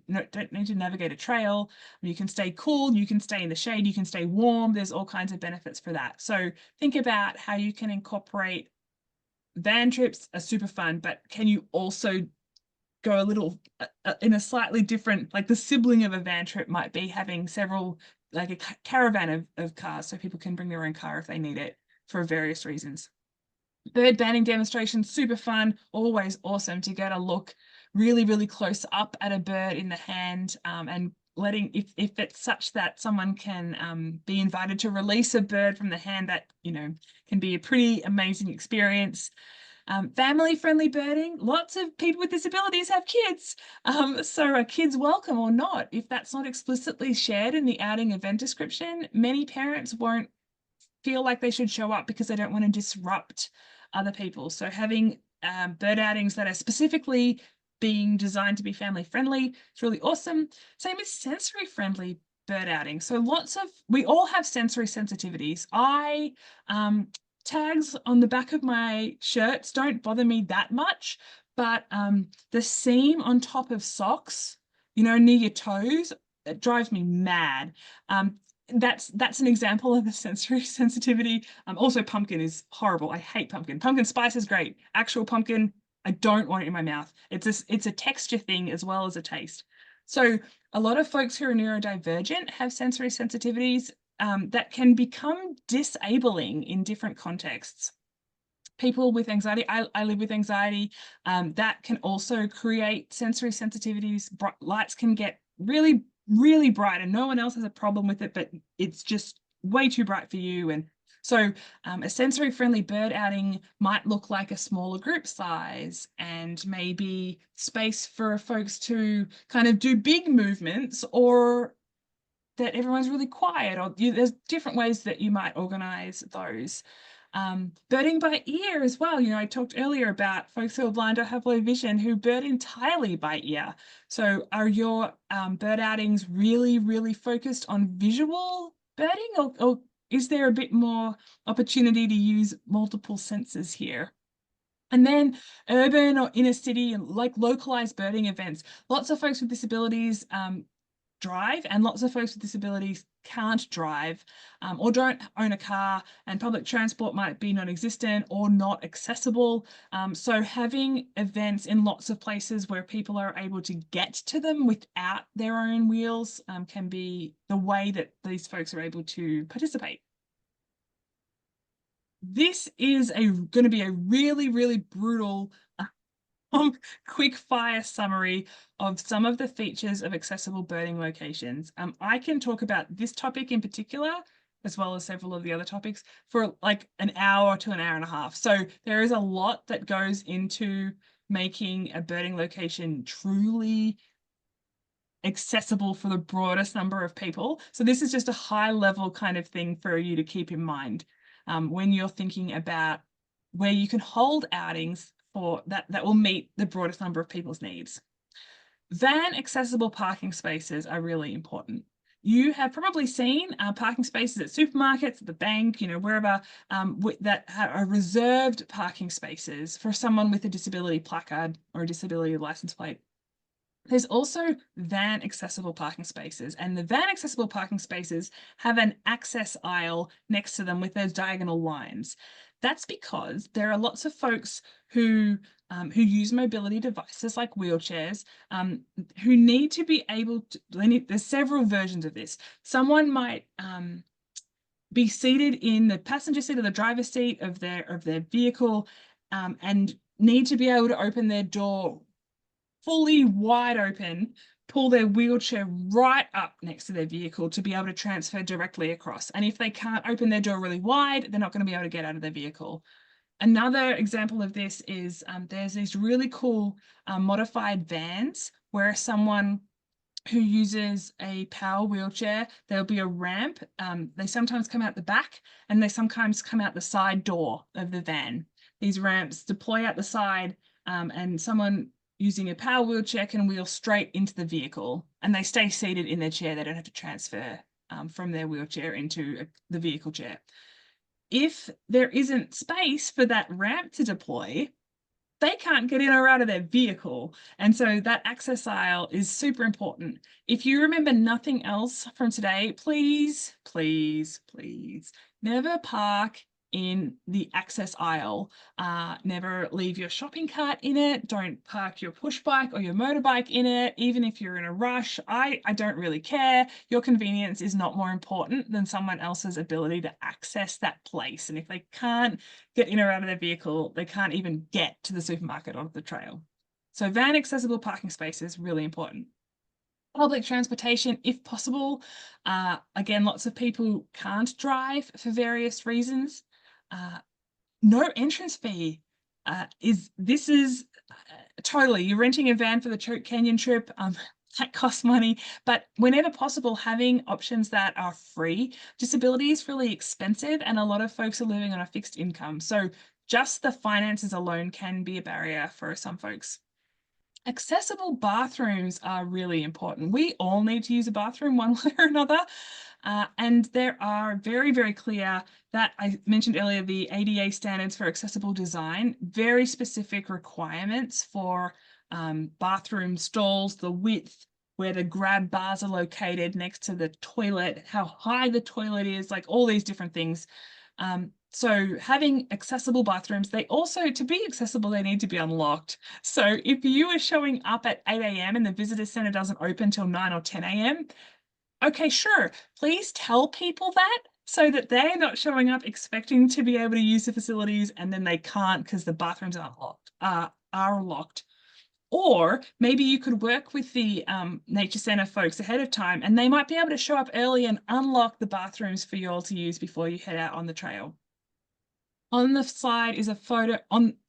S2: need to navigate a trail. You can stay cool, you can stay in the shade, you can stay warm. There's all kinds of benefits for that. So think about how you can incorporate. Van trips are super fun, but can you also go a little in a slightly different, like the sibling of a van trip might be having several, like a caravan of cars, so people can bring their own car if they need it for various reasons. Bird banding demonstrations, super fun, always awesome to get a look really, really close up at a bird in the hand, and letting, if it's such that someone can be invited to release a bird from the hand, that, can be a pretty amazing experience. Family-friendly birding, lots of people with disabilities have kids, so are kids welcome or not? If that's not explicitly shared in the outing event description, many parents won't feel like they should show up because they don't want to disrupt other people. So having bird outings that are specifically being designed to be family friendly. It's really awesome. Same as sensory friendly bird outing. So we all have sensory sensitivities. Tags on the back of my shirts don't bother me that much, but the seam on top of socks, near your toes, it drives me mad. That's an example of a sensory sensitivity. Also pumpkin is horrible. I hate pumpkin. Pumpkin spice is great. Actual pumpkin, I don't want it in my mouth. It's a texture thing as well as a taste. So a lot of folks who are neurodivergent have sensory sensitivities that can become disabling in different contexts. People with anxiety, I live with anxiety, that can also create sensory sensitivities. Lights can get really, really bright and no one else has a problem with it, but it's just way too bright for you. And so a sensory friendly bird outing might look like a smaller group size and maybe space for folks to kind of do big movements, or that everyone's really quiet, or there's different ways that you might organize those. Birding by ear as well. I talked earlier about folks who are blind or have low vision who bird entirely by ear. So are your bird outings really, really focused on visual birding, or is there a bit more opportunity to use multiple senses here? And then urban or inner city and like localized birding events. Lots of folks with disabilities drive, and lots of folks with disabilities can't drive or don't own a car, and public transport might be non-existent or not accessible. So having events in lots of places where people are able to get to them without their own wheels can be the way that these folks are able to participate. This is going to be a really, really brutal quick fire summary of some of the features of accessible birding locations. I can talk about this topic in particular, as well as several of the other topics, for like an hour to an hour and a half. So there is a lot that goes into making a birding location truly accessible for the broadest number of people. So this is just a high level kind of thing for you to keep in mind when you're thinking about where you can hold outings for that will meet the broadest number of people's needs. Van accessible parking spaces are really important. You have probably seen parking spaces at supermarkets, at the bank, wherever that are reserved parking spaces for someone with a disability placard or a disability license plate. There's also van accessible parking spaces, and the van accessible parking spaces have an access aisle next to them with those diagonal lines. That's because there are lots of folks who use mobility devices like wheelchairs, who need to be able to, there's several versions of this. Someone might be seated in the passenger seat or the driver's seat of their vehicle and need to be able to open their door fully wide open, pull their wheelchair right up next to their vehicle to be able to transfer directly across. And if they can't open their door really wide, they're not going to be able to get out of their vehicle. Another example of this is there's these really cool modified vans where someone who uses a power wheelchair, there'll be a ramp. They sometimes come out the back and they sometimes come out the side door of the van. These ramps deploy out the side and someone using a power wheelchair can wheel straight into the vehicle, and they stay seated in their chair. They don't have to transfer from their wheelchair into the vehicle chair. If there isn't space for that ramp to deploy, they can't get in or out of their vehicle. And so that access aisle is super important. If you remember nothing else from today, please, please, please never park in the access aisle. Never leave your shopping cart in it. Don't park your push bike or your motorbike in it, even if you're in a rush. I don't really care. Your convenience is not more important than someone else's ability to access that place. And if they can't get in or out of their vehicle, they can't even get to the supermarket or the trail. So van accessible parking spaces, really important. Public transportation, if possible. Again, lots of people can't drive for various reasons. No entrance fee. This is totally, you're renting a van for the Choke Canyon trip. That costs money, but whenever possible, having options that are free. Disability is really expensive and a lot of folks are living on a fixed income. So just the finances alone can be a barrier for some folks. Accessible bathrooms are really important. We all need to use a bathroom one way or another. And there are very, very clear that I mentioned earlier, the ADA standards for accessible design, very specific requirements for bathroom stalls, the width, where the grab bars are located next to the toilet, how high the toilet is, like all these different things. So having accessible bathrooms, they also, to be accessible, they need to be unlocked. So if you are showing up at 8 a.m. and the visitor center doesn't open till 9 or 10 a.m., okay, sure, please tell people that so that they're not showing up expecting to be able to use the facilities and then they can't because the bathrooms are locked. Or maybe you could work with the nature center folks ahead of time and they might be able to show up early and unlock the bathrooms for you all to use before you head out on the trail. On the slide is a photo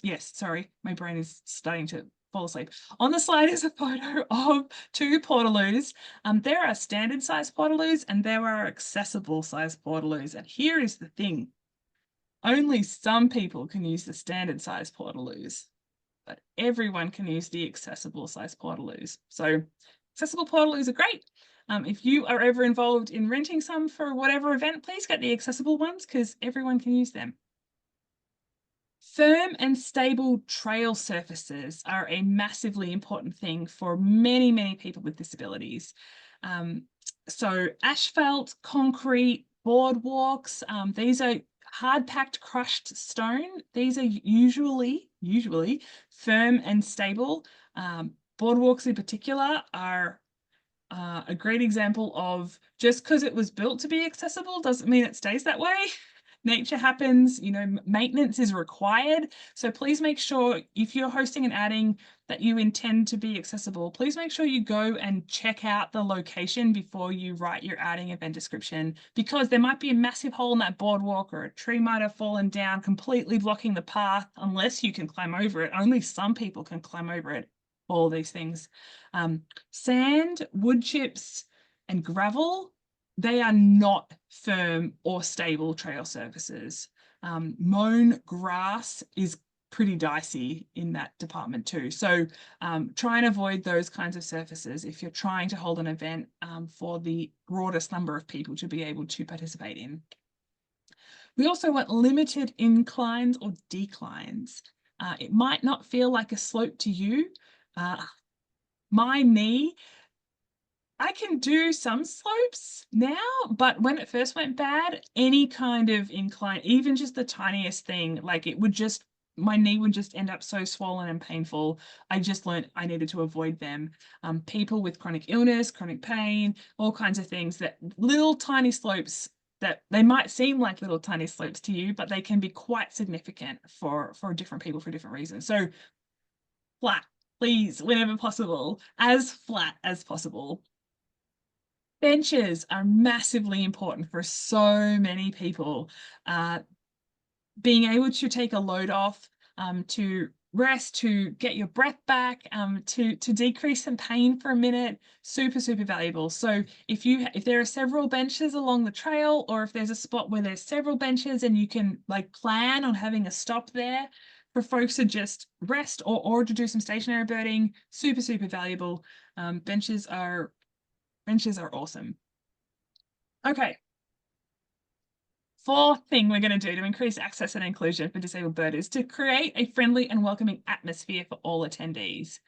S2: yes, sorry, my brain is starting to fall asleep. On the slide is a photo of 2 portaloos. There are standard size portaloos and there are accessible size portaloos. And here is the thing. Only some people can use the standard size portaloos, but everyone can use the accessible size portaloos. So accessible portaloos are great. If you are ever involved in renting some for whatever event, please get the accessible ones because everyone can use them. Firm and stable trail surfaces are a massively important thing for many, many people with disabilities. So asphalt, concrete, boardwalks, these are hard-packed crushed stone. These are usually firm and stable. Boardwalks in particular are a great example of just because it was built to be accessible doesn't mean it stays that way. Nature happens, you know, maintenance is required. So please make sure if you're hosting an outing that you intend to be accessible, please make sure you go and check out the location before you write your outing event description, because there might be a massive hole in that boardwalk or a tree might have fallen down, completely blocking the path unless you can climb over it. Only some people can climb over it, all these things. Sand, wood chips, and gravel, they are not firm or stable trail surfaces. Mown grass is pretty dicey in that department too. So try and avoid those kinds of surfaces if you're trying to hold an event for the broadest number of people to be able to participate in. We also want limited inclines or declines. It might not feel like a slope to you. My knee, I can do some slopes now, but when it first went bad, any kind of incline, even just the tiniest thing, like it would just, my knee would just end up so swollen and painful. I just learned I needed to avoid them. People with chronic illness, chronic pain, all kinds of things, that little tiny slopes, that they might seem like little tiny slopes to you, but they can be quite significant for different people for different reasons. So flat, please, whenever possible, as flat as possible. Benches are massively important for so many people. Being able to take a load off, to rest, to get your breath back, to decrease some pain for a minute, super, super valuable. So if there are several benches along the trail, or if there's a spot where there's several benches and you can like plan on having a stop there for folks to just rest or to do some stationary birding, super, super valuable. Benches are awesome. Okay. Fourth thing we're going to do to increase access and inclusion for disabled birders, to create a friendly and welcoming atmosphere for all attendees.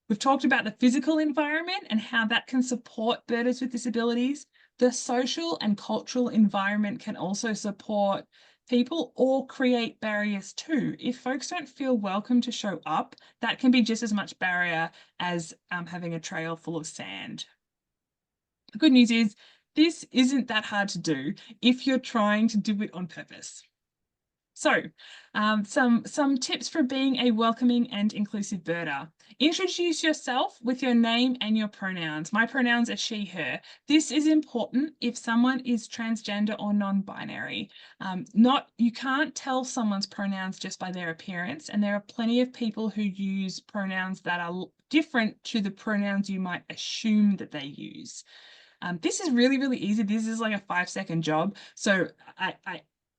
S2: We've talked about the physical environment and how that can support birders with disabilities. The social and cultural environment can also support people or create barriers too. If folks don't feel welcome to show up, that can be just as much barrier as having a trail full of sand. The good news is this isn't that hard to do if you're trying to do it on purpose. So some tips for being a welcoming and inclusive birder. Introduce yourself with your name and your pronouns. My pronouns are she, her. This is important if someone is transgender or non-binary. You can't tell someone's pronouns just by their appearance, and there are plenty of people who use pronouns that are different to the pronouns you might assume that they use. This is really, really easy. This is like a 5-second job. So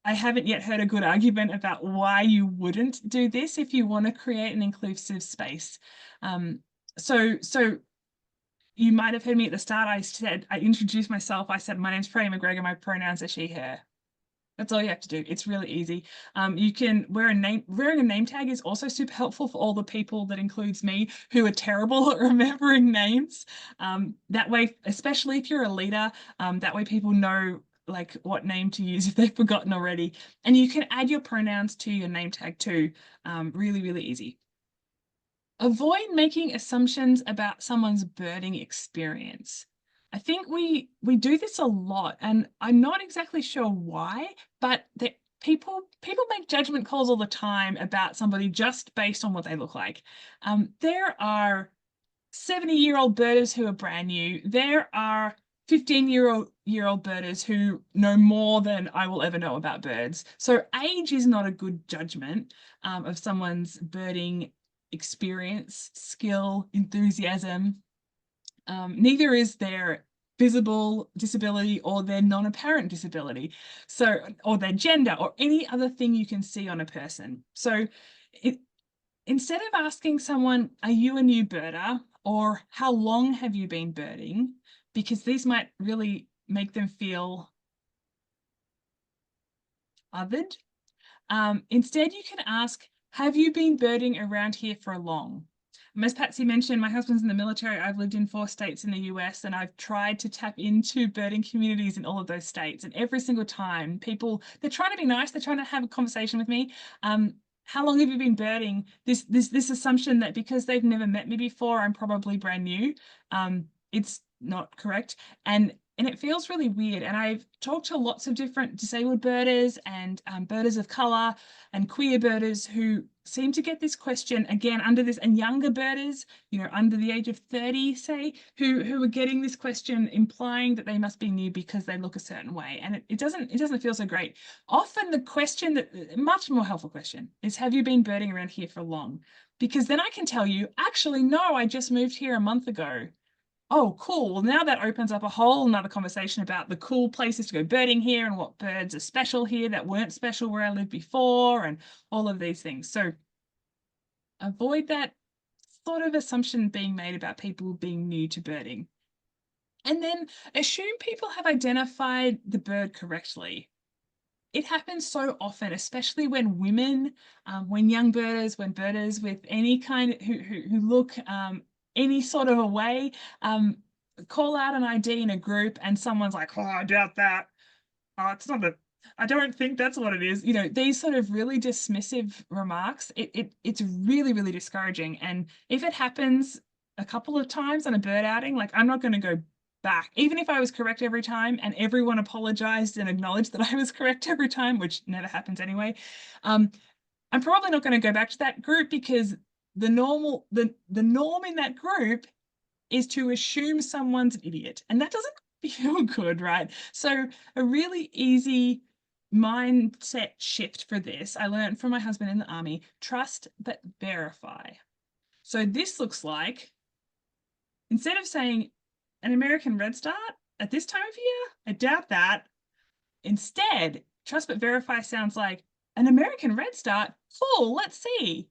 S2: I haven't yet heard a good argument about why you wouldn't do this if you want to create an inclusive space. So you might have heard me at the start. I introduced myself. I said, my name's Freya McGregor. My pronouns are she, her. That's all you have to do. It's really easy. You can wearing a name tag is also super helpful for all the people, that includes me, who are terrible at remembering names. That way, especially if you're a leader, that way people know like what name to use if they've forgotten already. And you can add your pronouns to your name tag too. Really, really easy. Avoid making assumptions about someone's birding experience. I think we do this a lot, and I'm not exactly sure why, but people make judgment calls all the time about somebody just based on what they look like. There are 70-year-old birders who are brand new. There are 15-year-old birders who know more than I will ever know about birds. So age is not a good judgment of someone's birding experience, skill, enthusiasm. Neither is their visible disability or their non-apparent disability, so, or their gender or any other thing you can see on a person. So instead of asking someone, are you a new birder, or how long have you been birding, because these might really make them feel othered, instead you can ask, have you been birding around here for long? As Patsy mentioned, my husband's in the military. I've lived in 4 states in the US, and I've tried to tap into birding communities in all of those states. And every single time people, they're trying to be nice, they're trying to have a conversation with me. How long have you been birding? This assumption that because they've never met me before, I'm probably brand new. It's not correct. And it feels really weird. And I've talked to lots of different disabled birders and birders of colour and queer birders who seem to get this question again under this, and younger birders, you know, under the age of 30, say, who are getting this question implying that they must be new because they look a certain way. And it doesn't feel so great. Often the question, that much more helpful question, is, have you been birding around here for long? Because then I can tell you, actually, no, I just moved here a month ago. Oh, cool. Well, now that opens up a whole another conversation about the cool places to go birding here and what birds are special here that weren't special where I lived before, and all of these things. So avoid that sort of assumption being made about people being new to birding. And then assume people have identified the bird correctly. It happens so often, especially when women, when young birders, when birders with any kind of, who look any sort of a way, call out an ID in a group, and someone's like, oh, I doubt that. Oh, it's not I don't think that's what it is. You know, these sort of really dismissive remarks, it's really, really discouraging. And if it happens a couple of times on a bird outing, like, I'm not going to go back, even if I was correct every time and everyone apologized and acknowledged that I was correct every time, which never happens anyway. I'm probably not going to go back to that group, because the norm in that group is to assume someone's an idiot, and that doesn't feel good, right? So a really easy mindset shift for this, I learned from my husband in the army: trust but verify. So this looks like, instead of saying an American redstart at this time of year, I doubt that. Instead, trust but verify sounds like, an American redstart? Cool, let's see.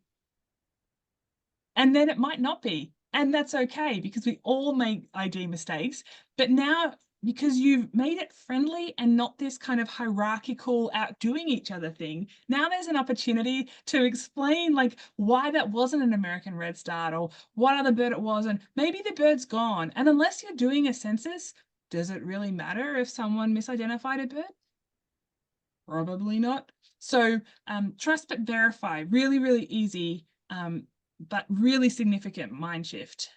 S2: And then it might not be. And that's okay, because we all make ID mistakes. But now, because you've made it friendly and not this kind of hierarchical outdoing each other thing, now there's an opportunity to explain like why that wasn't an American redstart, or what other bird it was, and maybe the bird's gone. And unless you're doing a census, does it really matter if someone misidentified a bird? Probably not. So trust but verify, really, really easy, but really significant mind shift.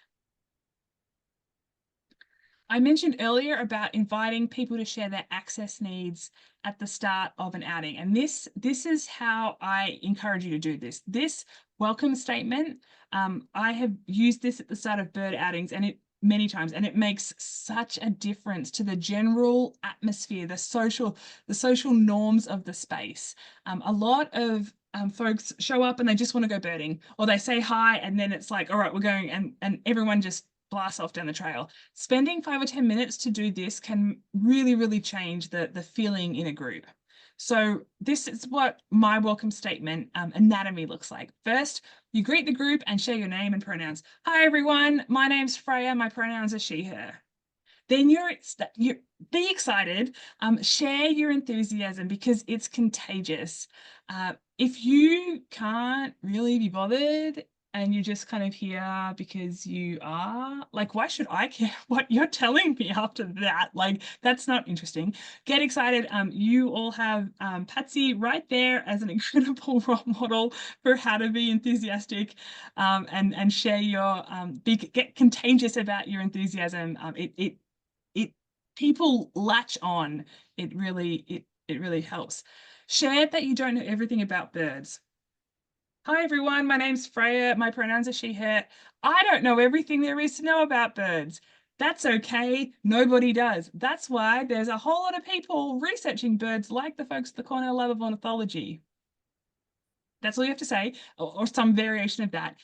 S2: I mentioned earlier about inviting people to share their access needs at the start of an outing. And this is how I encourage you to do this. This welcome statement, I have used this at the start of bird outings, and many times, and it makes such a difference to the general atmosphere, the social norms of the space. A lot of folks show up and they just want to go birding, or they say hi and then it's like, all right, we're going, and everyone just blasts off down the trail. Spending 5 or 10 minutes to do this can really, really change the feeling in a group. So this is what my welcome statement anatomy looks like. First, you greet the group and share your name and pronouns. Hi, everyone. My name's Freya. My pronouns are she, her. Then you be excited, share your enthusiasm because it's contagious. If you can't really be bothered and you're just kind of here because you are, like, why should I care what you're telling me after that? Like, that's not interesting. Get excited. You all have Patsy right there as an incredible role model for how to be enthusiastic, and share your get contagious about your enthusiasm. People latch on. It really helps. Share that you don't know everything about birds. Hi everyone, my name's Freya. My pronouns are she, her. I don't know everything there is to know about birds. That's okay. Nobody does. That's why there's a whole lot of people researching birds, like the folks at the Cornell Lab of Ornithology. That's all you have to say, or some variation of that.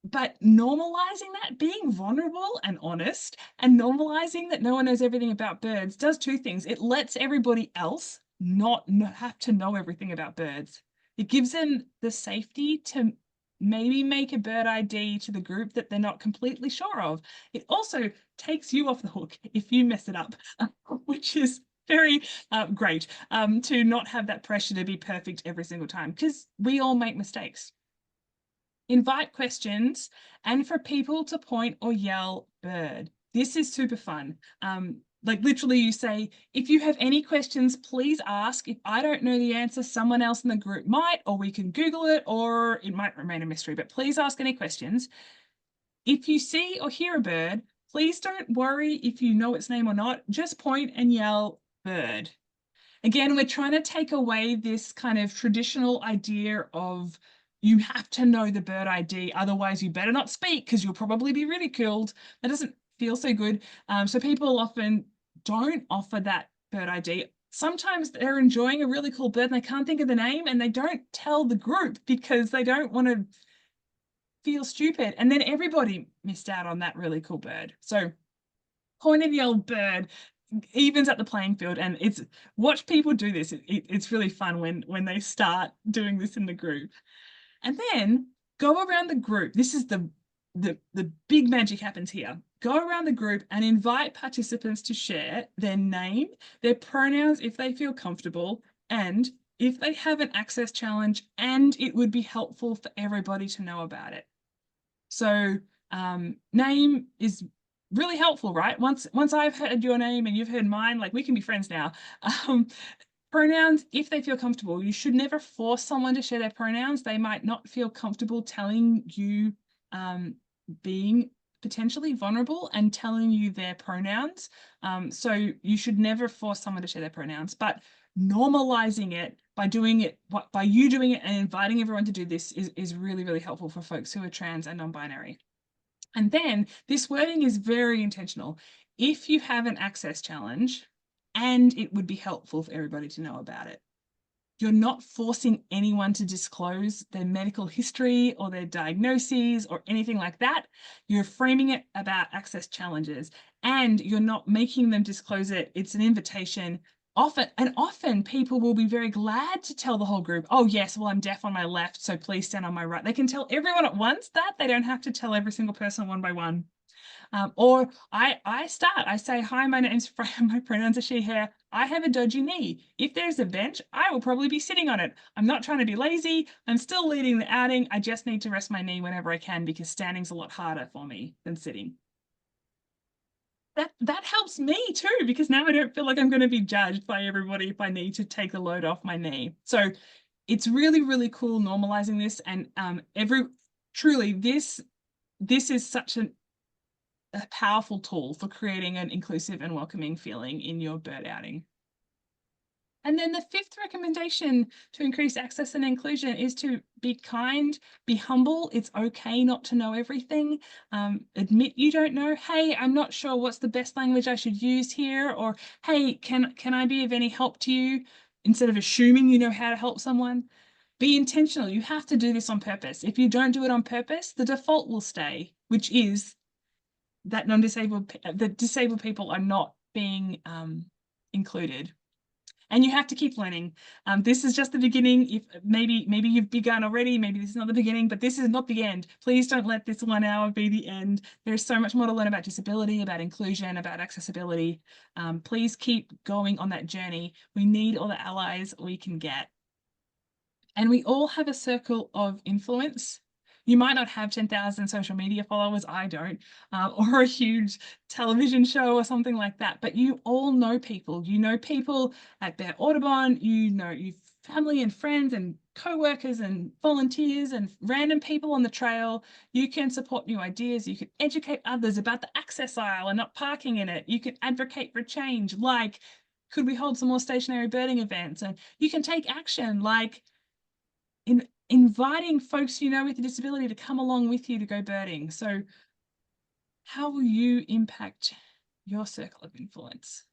S2: But normalizing that, being vulnerable and honest, and normalizing that no one knows everything about birds does two things. It lets everybody else not have to know everything about birds. It gives them the safety to maybe make a bird ID to the group that they're not completely sure of. It also takes you off the hook if you mess it up, which is very great, to not have that pressure to be perfect every single time, because we all make mistakes. Invite questions and for people to point or yell bird. This is super fun. Like literally you say, if you have any questions, please ask. If I don't know the answer, someone else in the group might, or we can Google it, or it might remain a mystery, but please ask any questions. If you see or hear a bird, please don't worry if you know its name or not, just point and yell bird. Again, we're trying to take away this kind of traditional idea of you have to know the bird ID, otherwise you better not speak because you'll probably be ridiculed. That doesn't feel so good. So people often don't offer that bird ID. Sometimes they're enjoying a really cool bird and they can't think of the name and they don't tell the group because they don't want to feel stupid. And then everybody missed out on that really cool bird. So point and yell bird evens up the playing field, and watch people do this. It's really fun when they start doing this in the group. And then go around the group. This is the big magic happens here. Go around the group and invite participants to share their name, their pronouns if they feel comfortable, and if they have an access challenge, and it would be helpful for everybody to know about it. So name is really helpful, right? Once I've heard your name and you've heard mine, like we can be friends now. Pronouns, if they feel comfortable. You should never force someone to share their pronouns. They might not feel comfortable telling you, being potentially vulnerable and telling you their pronouns. So you should never force someone to share their pronouns, but normalizing it by you doing it and inviting everyone to do this is really, really helpful for folks who are trans and non-binary. And then this wording is very intentional. If you have an access challenge, and it would be helpful for everybody to know about it. You're not forcing anyone to disclose their medical history or their diagnoses or anything like that. You're framing it about access challenges, and you're not making them disclose it. It's an invitation. Often people will be very glad to tell the whole group, oh yes, well, I'm deaf on my left, so please stand on my right. They can tell everyone at once that. They don't have to tell every single person one by one. Or I say, hi, my name's Freya, my pronouns are she, her. I have a dodgy knee. If there's a bench, I will probably be sitting on it. I'm not trying to be lazy. I'm still leading the outing. I just need to rest my knee whenever I can because standing's a lot harder for me than sitting. That helps me too, because now I don't feel like I'm going to be judged by everybody if I need to take the load off my knee. So it's really, really cool normalizing this, and truly this is such a powerful tool for creating an inclusive and welcoming feeling in your bird outing. And then the fifth recommendation to increase access and inclusion is to be kind, be humble. It's okay not to know everything. Admit you don't know. Hey, I'm not sure what's the best language I should use here, or hey, can I be of any help to you? Instead of assuming you know how to help someone. Be intentional. You have to do this on purpose. If you don't do it on purpose, the default will stay, which is that disabled people are not being included. and you have to keep learning. This is just the beginning. If maybe you've begun already, maybe this is not the beginning, but this is not the end. Please don't let this 1 hour be the end. There's so much more to learn about disability, about inclusion, about accessibility. Please keep going on that journey. We need all the allies we can get. And we all have a circle of influence. You might not have 10,000 social media followers, I don't, or a huge television show or something like that, but you all know people. You know people at Bear Audubon, you know your family and friends and co-workers and volunteers and random people on the trail. You can support new ideas. You can educate others about the access aisle and not parking in it. You can advocate for change, like, could we hold some more stationary birding events? And you can take action, like inviting folks you know with a disability to come along with you to go birding. So how will you impact your circle of influence?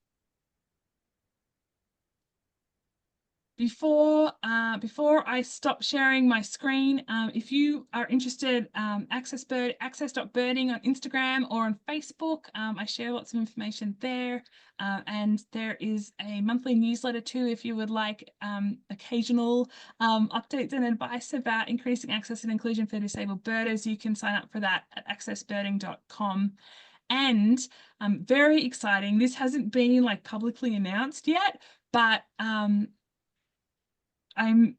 S2: Before I stop sharing my screen, if you are interested, access.birding on Instagram or on Facebook. I share lots of information there. And there is a monthly newsletter too, if you would like occasional updates and advice about increasing access and inclusion for disabled birders. You can sign up for that at accessbirding.com. And very exciting, this hasn't been like publicly announced yet, but I'm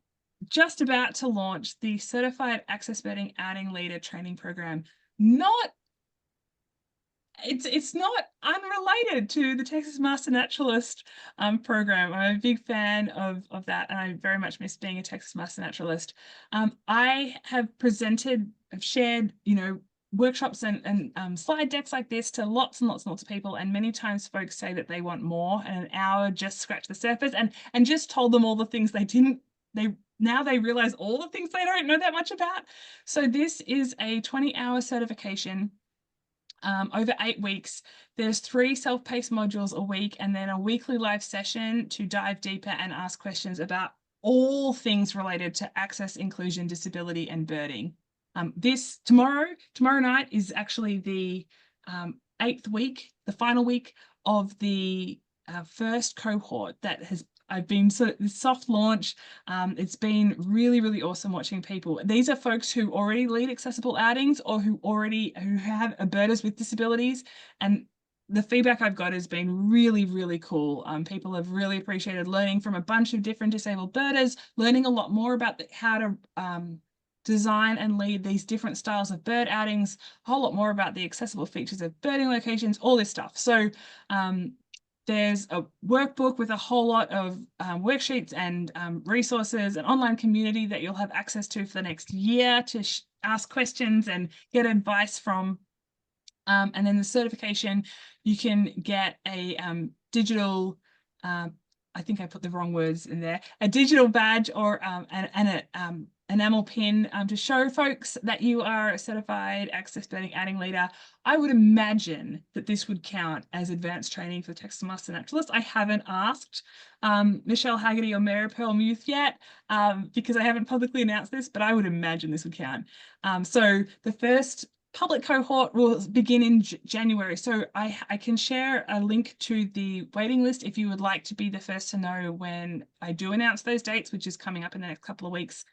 S2: just about to launch the Certified Access Birding Outing Leader training program. It's not unrelated to the Texas Master Naturalist program. I'm a big fan of that, and I very much miss being a Texas Master Naturalist. I have shared, workshops and slide decks like this to lots and lots and lots of people, and many times folks say that they want more, and an hour just scratched the surface, and just told them all the things now they realize all the things they don't know that much about. So this is a 20-hour certification over 8 weeks. There's 3 self-paced modules a week, and then a weekly live session to dive deeper and ask questions about all things related to access, inclusion, disability, and birding. Tomorrow night is actually the 8th week, the final week of the first cohort that I've been soft launch. It's been really, really awesome watching people. These are folks who already lead accessible outings or who have birders with disabilities. And the feedback I've got has been really, really cool. People have really appreciated learning from a bunch of different disabled birders, learning a lot more about how to design and lead these different styles of bird outings, a whole lot more about the accessible features of birding locations, all this stuff. So there's a workbook with a whole lot of worksheets and resources, an online community that you'll have access to for the next year to ask questions and get advice from. And then the certification, you can get a digital, I think I put the wrong words in there, a digital badge or an enamel pin to show folks that you are a certified access birding outing leader. I would imagine that this would count as advanced training for the Texas Master Naturalist. I haven't asked Michelle Haggerty or Mary Pearl Muth yet because I haven't publicly announced this, but I would imagine this would count. So the first public cohort will begin in January. So I can share a link to the waiting list if you would like to be the first to know when I do announce those dates, which is coming up in the next couple of weeks.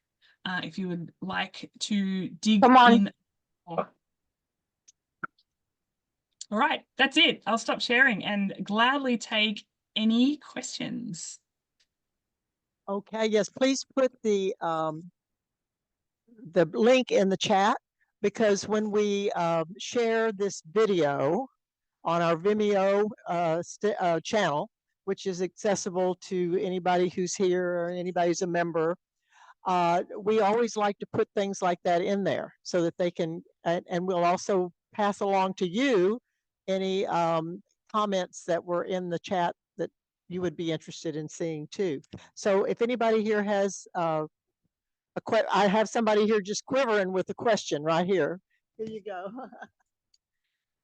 S2: If you would like to dig in. All right, that's it. I'll stop sharing and gladly take any questions.
S1: Okay, yes, please put the link in the chat, because when we share this video on our Vimeo channel, which is accessible to anybody who's here or anybody who's a member, we always like to put things like that in there so that they can, and we'll also pass along to you any comments that were in the chat that you would be interested in seeing too. So if anybody here has I have somebody here just quivering with a question right here. Here you go.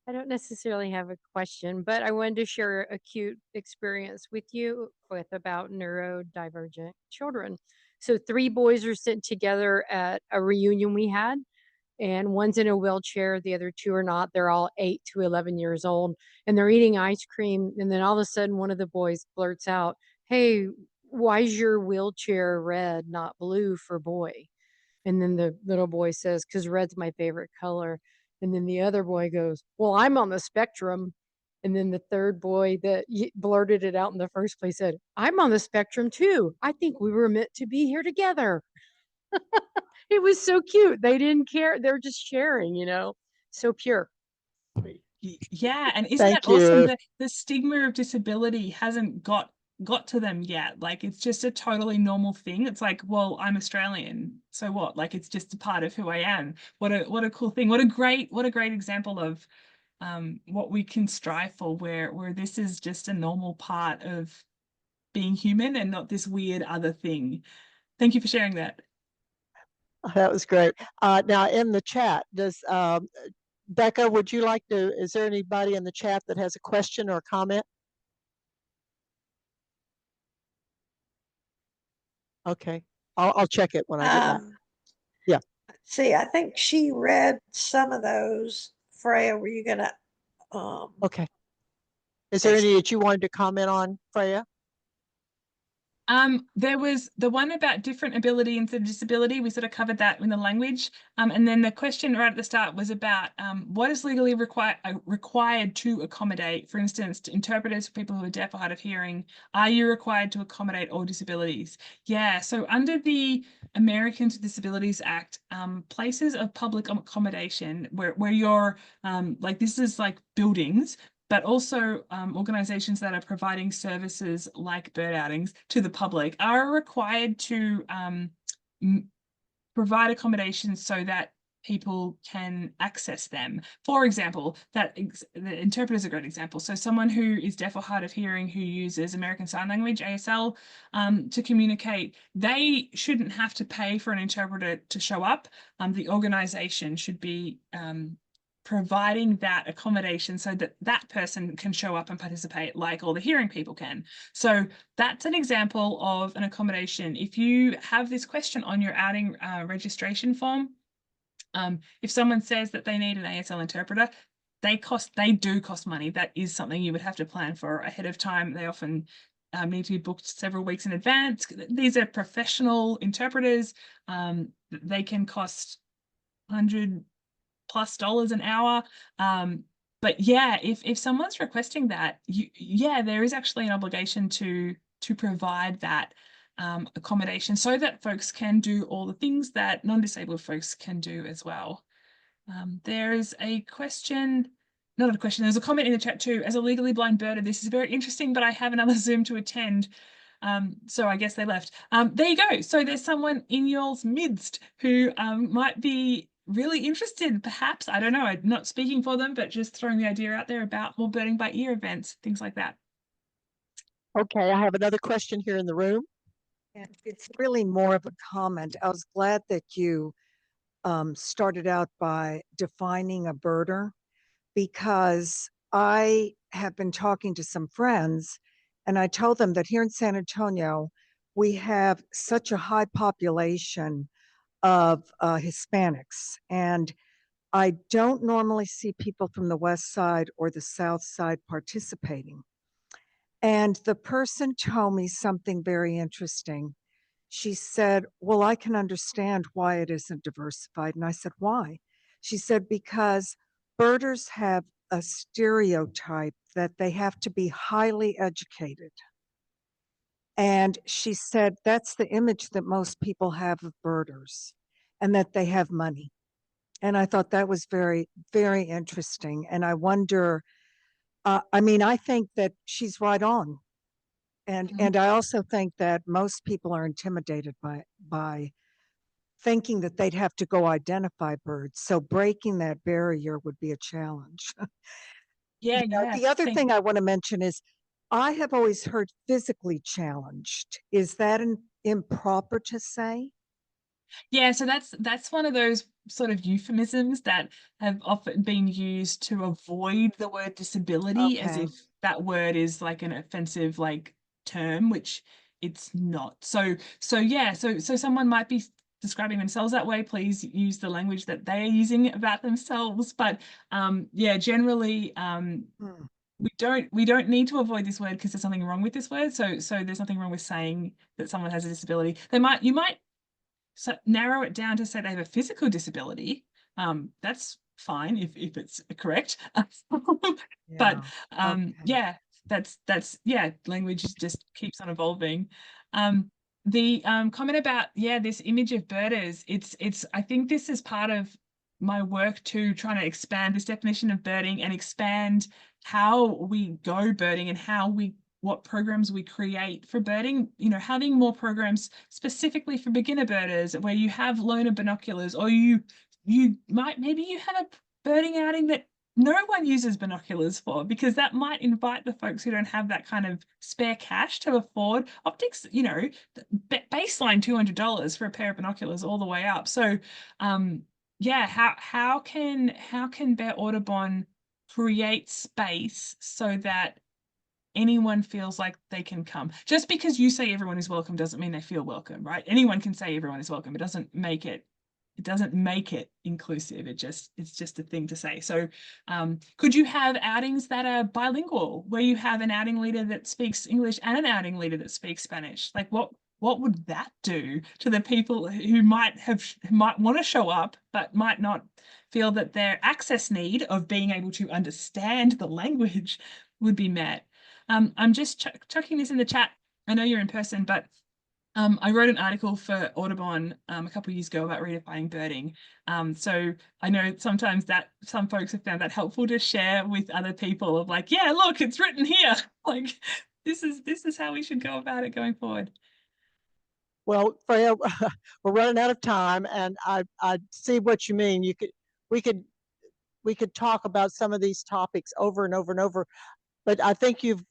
S5: I don't necessarily have a question, but I wanted to share a cute experience with you about neurodivergent children. So 3 boys are sitting together at a reunion we had, and one's in a wheelchair, the other 2 are not. They're all 8 to 11 years old, and they're eating ice cream. And then all of a sudden, one of the boys blurts out, "Hey, why is your wheelchair red, not blue for boy? And then the little boy says, because red's my favorite color. And then the other boy goes, well, I'm on the spectrum. And then the third boy that blurted it out in the first place said, I'm on the spectrum too. I think we were meant to be here together. It was so cute. They didn't care. They're just sharing, so pure.
S2: Yeah, and isn't
S1: Thank
S2: that awesome
S1: you.
S2: that the stigma of disability hasn't got to them yet? Like it's just a totally normal thing. It's like, well, I'm Australian, so what? Like it's just a part of who I am. What a cool thing. What a great example of what we can strive for, where this is just a normal part of being human and not this weird other thing. Thank you for sharing that.
S1: That was great. Now in the chat, does Becca, would you like to, is there anybody in the chat that has a question or a comment? Okay, I'll check it when I get back. Yeah.
S6: See, I think she read some of those. Freya, were you gonna,
S1: Okay. Is there
S6: Yes.
S1: any that you wanted to comment on, Freya?
S2: There was the one about different ability instead of disability. We sort of covered that in the language. And then the question right at the start was about what is legally required to accommodate, for instance, to interpreters for people who are deaf or hard of hearing. Are you required to accommodate all disabilities? Yeah, so under the Americans with Disabilities Act, places of public accommodation where you're like, this is like buildings, but also organizations that are providing services like bird outings to the public are required to provide accommodations so that people can access them. For example, the interpreter is a great example. So someone who is deaf or hard of hearing who uses American Sign Language, ASL, to communicate, they shouldn't have to pay for an interpreter to show up. The organization should be providing that accommodation so that that person can show up and participate like all the hearing people can. So that's an example of an accommodation. If you have this question on your outing registration form, if someone says that they need an ASL interpreter, they do cost money. That is something you would have to plan for ahead of time. They often need to be booked several weeks in advance. These are professional interpreters. They can cost $100+ an hour. But yeah, if someone's requesting that, there is actually an obligation to provide that accommodation so that folks can do all the things that non-disabled folks can do as well. There is a question, not a question, there's a comment in the chat too. As a legally blind birder, this is very interesting, but I have another Zoom to attend. So I guess they left. There you go. So there's someone in y'all's midst who might be really interested, perhaps. I don't know. I'm not speaking for them, but just throwing the idea out there about more birding by ear events, things like that.
S1: Okay, I have another question here in the room.
S7: And it's really more of a comment. I was glad that you started out by defining a birder, because I have been talking to some friends and I told them that here in San Antonio, we have such a high population of Hispanics, and I don't normally see people from the West Side or the South Side participating. And the person told me something very interesting. She said, well, I can understand why it isn't diversified. And I said, why? She said, because birders have a stereotype that they have to be highly educated. And she said, that's the image that most people have of birders, and that they have money. And I thought that was very, very interesting. And I wonder, I think that she's right on. And I also think that most people are intimidated by thinking that they'd have to go identify birds. So breaking that barrier would be a challenge.
S2: Yeah,
S7: The other thing I want to mention is I have always heard physically challenged. Is that improper to say?
S2: Yeah, so that's one of those sort of euphemisms that have often been used to avoid the word disability, as
S7: Okay.
S2: if that word is like an offensive like term, which it's not. So yeah, so someone might be describing themselves that way. Please use the language that they are using about themselves. But yeah, generally we don't need to avoid this word because there's something wrong with this word. So there's nothing wrong with saying that someone has a disability. You might narrow it down to say they have a physical disability. That's fine if it's correct. But
S7: okay.
S2: yeah, that's language just keeps on evolving. The comment about this image of birders, it's I think this is part of my work too, trying to expand this definition of birding and expand how we go birding and what programs we create for birding. You know, having more programs specifically for beginner birders where you have loaner binoculars, or maybe you have a birding outing that no one uses binoculars for, because that might invite the folks who don't have that kind of spare cash to afford optics, you know, baseline $200 for a pair of binoculars all the way up. So how can Bear Audubon create space so that anyone feels like they can come? Just because you say everyone is welcome doesn't mean they feel welcome, right? Anyone can say everyone is welcome. It doesn't make it inclusive. It's just a thing to say. So could you have outings that are bilingual, where you have an outing leader that speaks English and an outing leader that speaks Spanish? Like what would that do to the people who might want to show up but might not feel that their access need of being able to understand the language would be met? I'm just chucking this in the chat. I know you're in person, but I wrote an article for Audubon a couple of years ago about redefining birding. So I know sometimes that some folks have found that helpful to share with other people of like, yeah, look, it's written here. Like this is how we should go about it going forward.
S1: Well, Freya, we're running out of time, and I see what you mean. We could talk about some of these topics over and over and over, but I think you've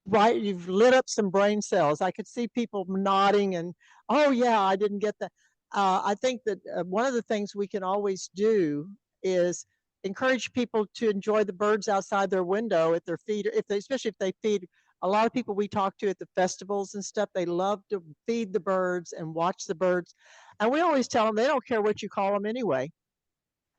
S1: lit up some brain cells. I could see people nodding and, oh yeah, I didn't get that. I think that one of the things we can always do is encourage people to enjoy the birds outside their window at their feed, especially if they feed. A lot of people we talk to at the festivals and stuff, they love to feed the birds and watch the birds. And we always tell them they don't care what you call them anyway.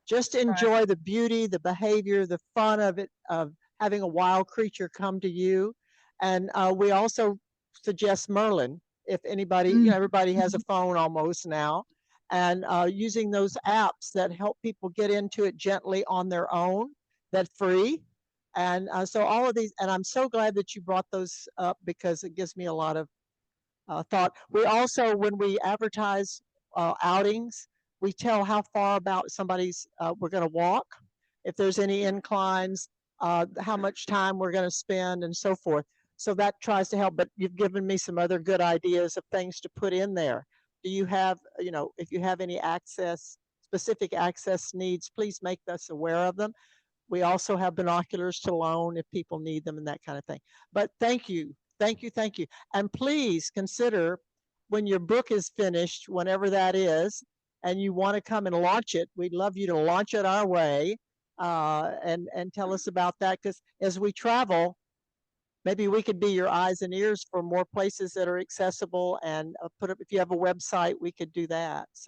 S1: Just enjoy the beauty, the behavior, the fun of it, of having a wild creature come to you. And we also suggest Merlin. If anybody, you know, everybody has a phone almost now, and using those apps that help people get into it gently on their own, that's free. And so all of these, and I'm so glad that you brought those up, because it gives me a lot of thought. We also, when we advertise outings, we tell how far about somebody's we're going to walk, if there's any inclines, how much time we're going to spend, and so forth. So that tries to help. But you've given me some other good ideas of things to put in there. Do you have, you know, if you have any specific access needs, please make us aware of them. We also have binoculars to loan if people need them and that kind of thing. But thank you. Thank you. Thank you. And please consider, when your book is finished, whenever that is, and you want to come and launch it, we'd love you to launch it our way, and tell us about that. Because as we travel, maybe we could be your eyes and ears for more places that are accessible, and if you have a website, we could do that. So